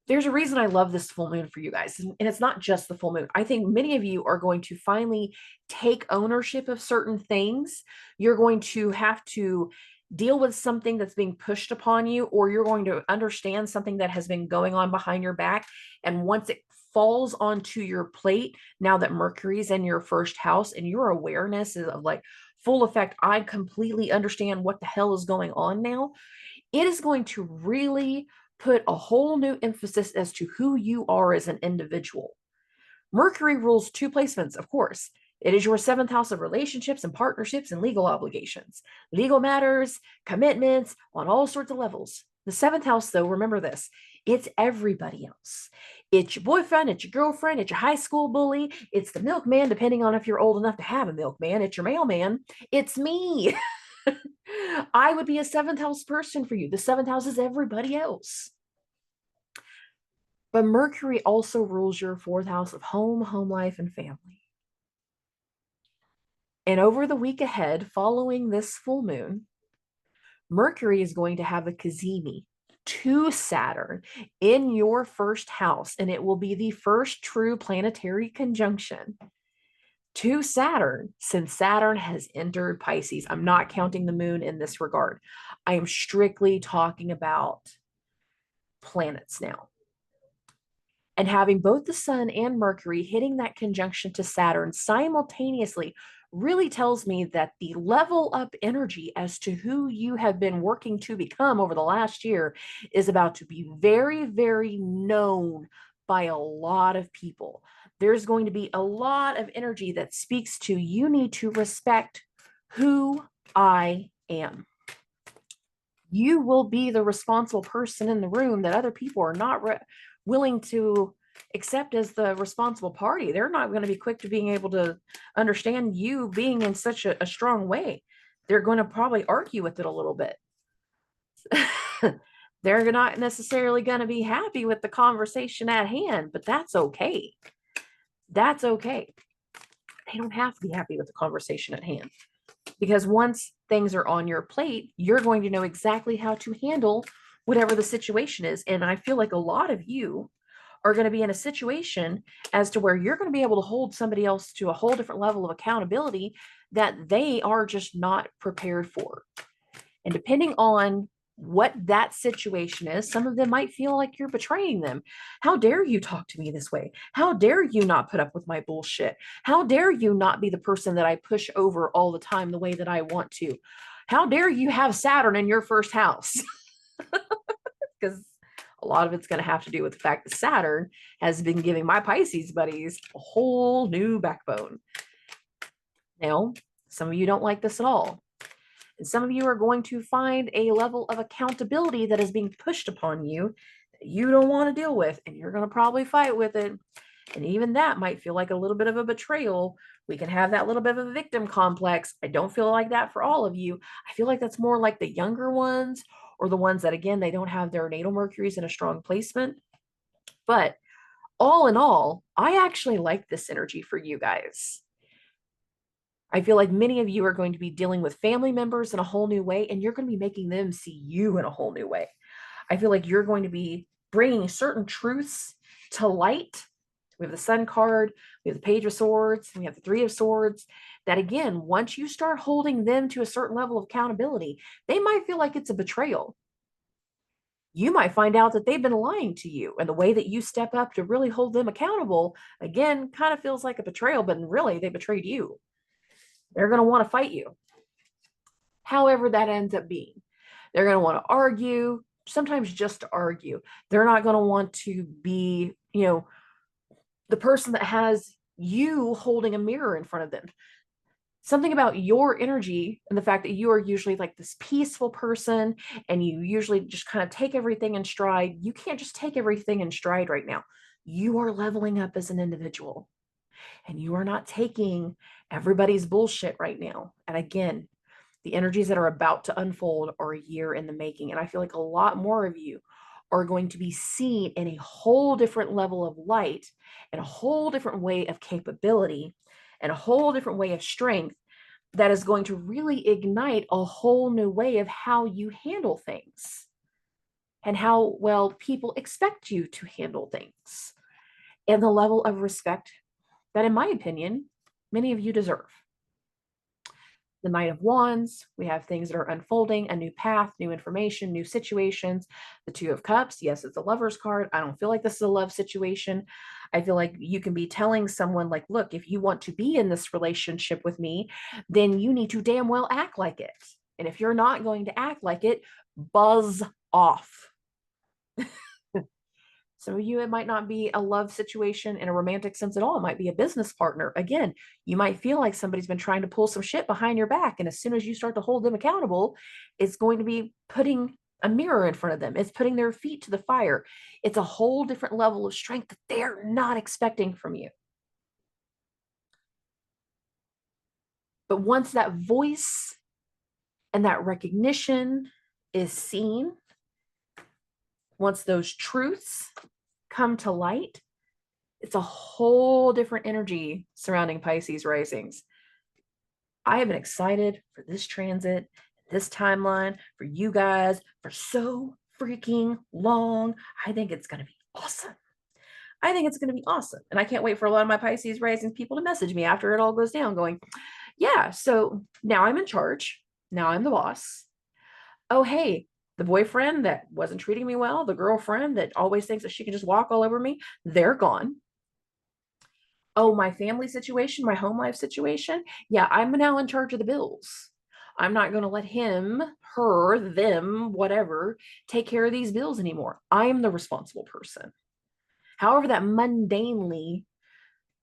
There's a reason I love this full moon for you guys. And it's not just the full moon. I think many of you are going to finally take ownership of certain things. You're going to have to deal with something that's being pushed upon you, or you're going to understand something that has been going on behind your back. And once it falls onto your plate, now that Mercury's in your first house and your awareness is of like full effect, I completely understand what the hell is going on now. It is going to really put a whole new emphasis as to who you are as an individual. Mercury rules two placements, of course. It is your 7th house of relationships and partnerships and legal obligations, legal matters, commitments on all sorts of levels. The 7th house, though, remember this, it's everybody else. It's your boyfriend, it's your girlfriend, it's your high school bully, it's the milkman, depending on if you're old enough to have a milkman, it's your mailman, it's me. I would be a 7th house person for you. The 7th house is everybody else. But Mercury also rules your 4th house of home, home life, and family. And over the week ahead, following this full moon, Mercury is going to have a cazimi to Saturn in your 1st house, and it will be the first true planetary conjunction to Saturn since Saturn has entered Pisces. I'm not counting the moon in this regard. I am strictly talking about planets now. And having both the sun and Mercury hitting that conjunction to Saturn simultaneously really tells me that the level up energy as to who you have been working to become over the last year is about to be very, very known by a lot of people. There's going to be a lot of energy that speaks to you need to respect who I am. You will be the responsible person in the room that other people are not willing to accept as the responsible party. They're not going to be quick to being able to understand you being in such a strong way. They're going to probably argue with it a little bit. They're not necessarily going to be happy with the conversation at hand, but that's okay. That's okay. They don't have to be happy with the conversation at hand, because once things are on your plate, you're going to know exactly how to handle whatever the situation is. And I feel like a lot of you are going to be in a situation as to where you're going to be able to hold somebody else to a whole different level of accountability that they are just not prepared for. And depending on what that situation is, some of them might feel like you're betraying them. How dare you talk to me this way? How dare you not put up with my bullshit? How dare you not be the person that I push over all the time the way that I want to? How dare you have Saturn in your first house? Because a lot of it's going to have to do with the fact that Saturn has been giving my Pisces buddies a whole new backbone. Now, some of you don't like this at all. And some of you are going to find a level of accountability that is being pushed upon you that you don't want to deal with, and you're going to probably fight with it. And even that might feel like a little bit of a betrayal. We can have that little bit of a victim complex. I don't feel like that for all of you. I feel like that's more like the younger ones, or the ones that, again, they don't have their natal Mercuries in a strong placement. But all in all, I actually like this energy for you guys. I feel like many of you are going to be dealing with family members in a whole new way, and you're going to be making them see you in a whole new way. I feel like you're going to be bringing certain truths to light. We have the Sun card, we have the Page of Swords, and we have the Three of Swords, that again, once you start holding them to a certain level of accountability, they might feel like it's a betrayal. You might find out that they've been lying to you, and the way that you step up to really hold them accountable, again, kind of feels like a betrayal, but really they betrayed you. They're going to want to fight you. However that ends up being. They're going to want to argue, sometimes just to argue. They're not going to want to be, the person that has you holding a mirror in front of them. Something about your energy and the fact that you are usually like this peaceful person, and you usually just kind of take everything in stride. You can't just take everything in stride right now. You are leveling up as an individual, and you are not taking everybody's bullshit right now. And again, the energies that are about to unfold are a year in the making. And I feel like a lot more of you are going to be seen in a whole different level of light, and a whole different way of capability, and a whole different way of strength that is going to really ignite a whole new way of how you handle things, and how well people expect you to handle things, and the level of respect that, in my opinion, many of you deserve. The Knight of Wands, we have things that are unfolding, a new path, new information, new situations. The Two of Cups, yes, it's a lover's card. I don't feel like this is a love situation. I feel like you can be telling someone like, look, if you want to be in this relationship with me, then you need to damn well act like it. And if you're not going to act like it, buzz off. Some of you, it might not be a love situation in a romantic sense at all. It might be a business partner. Again, you might feel like somebody's been trying to pull some shit behind your back. And as soon as you start to hold them accountable, it's going to be putting a mirror in front of them. It's putting their feet to the fire. It's a whole different level of strength that they're not expecting from you. But once that voice and that recognition is seen, once those truths come to light, it's a whole different energy surrounding Pisces risings. I have been excited for this transit, this timeline, for you guys for so freaking long. I think it's going to be awesome. I think it's going to be awesome. And I can't wait for a lot of my Pisces rising people to message me after it all goes down going, yeah, so now I'm in charge. Now I'm the boss. Oh, hey, the boyfriend that wasn't treating me well, the girlfriend that always thinks that she can just walk all over me, they're gone. Oh, my family situation, my home life situation. Yeah, I'm now in charge of the bills. I'm not going to let him, her, them, whatever, take care of these bills anymore. I am the responsible person. However, that mundanely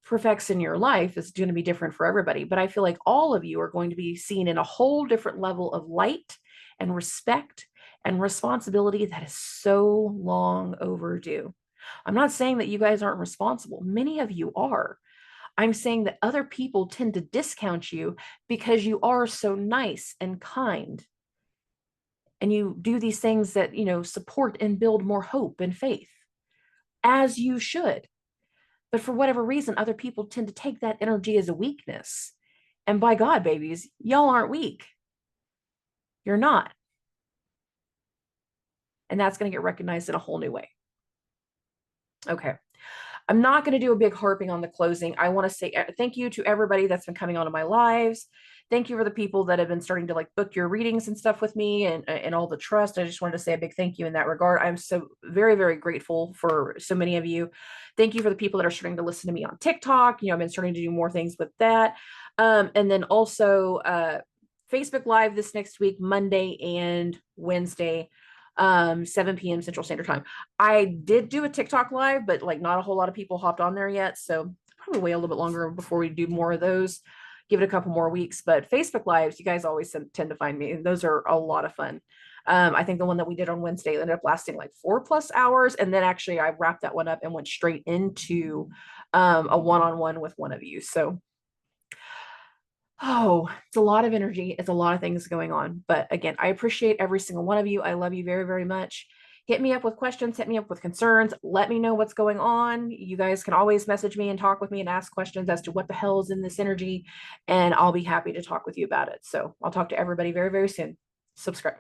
perfects in your life is going to be different for everybody. But I feel like all of you are going to be seen in a whole different level of light and respect and responsibility that is so long overdue. I'm not saying that you guys aren't responsible. Many of you are. I'm saying that other people tend to discount you because you are so nice and kind. And you do these things that, support and build more hope and faith, as you should. But for whatever reason, other people tend to take that energy as a weakness. And by God, babies, y'all aren't weak. You're not. And that's going to get recognized in a whole new way. Okay. I'm not going to do a big harping on the closing. I want to say thank you to everybody that's been coming onto my lives. Thank you for the people that have been starting to like book your readings and stuff with me, and all the trust. I just wanted to say a big thank you in that regard. I'm so very, very grateful for so many of you. Thank you for the people that are starting to listen to me on TikTok. I've been starting to do more things with that. And then also Facebook Live this next week, Monday and Wednesday, 7 p.m. Central Standard Time. I did do a TikTok live, but like not a whole lot of people hopped on there yet. So probably wait a little bit longer before we do more of those. Give it a couple more weeks. But Facebook Lives, you guys always tend to find me, and those are a lot of fun. I think the one that we did on Wednesday ended up lasting like 4+ hours. And then actually I wrapped that one up and went straight into a one-on-one with one of you. So it's a lot of energy. It's a lot of things going on. But again, I appreciate every single one of you. I love you very, very much. Hit me up with questions, hit me up with concerns. Let me know what's going on. You guys can always message me and talk with me and ask questions as to what the hell is in this energy. And I'll be happy to talk with you about it. So I'll talk to everybody very, very soon. Subscribe.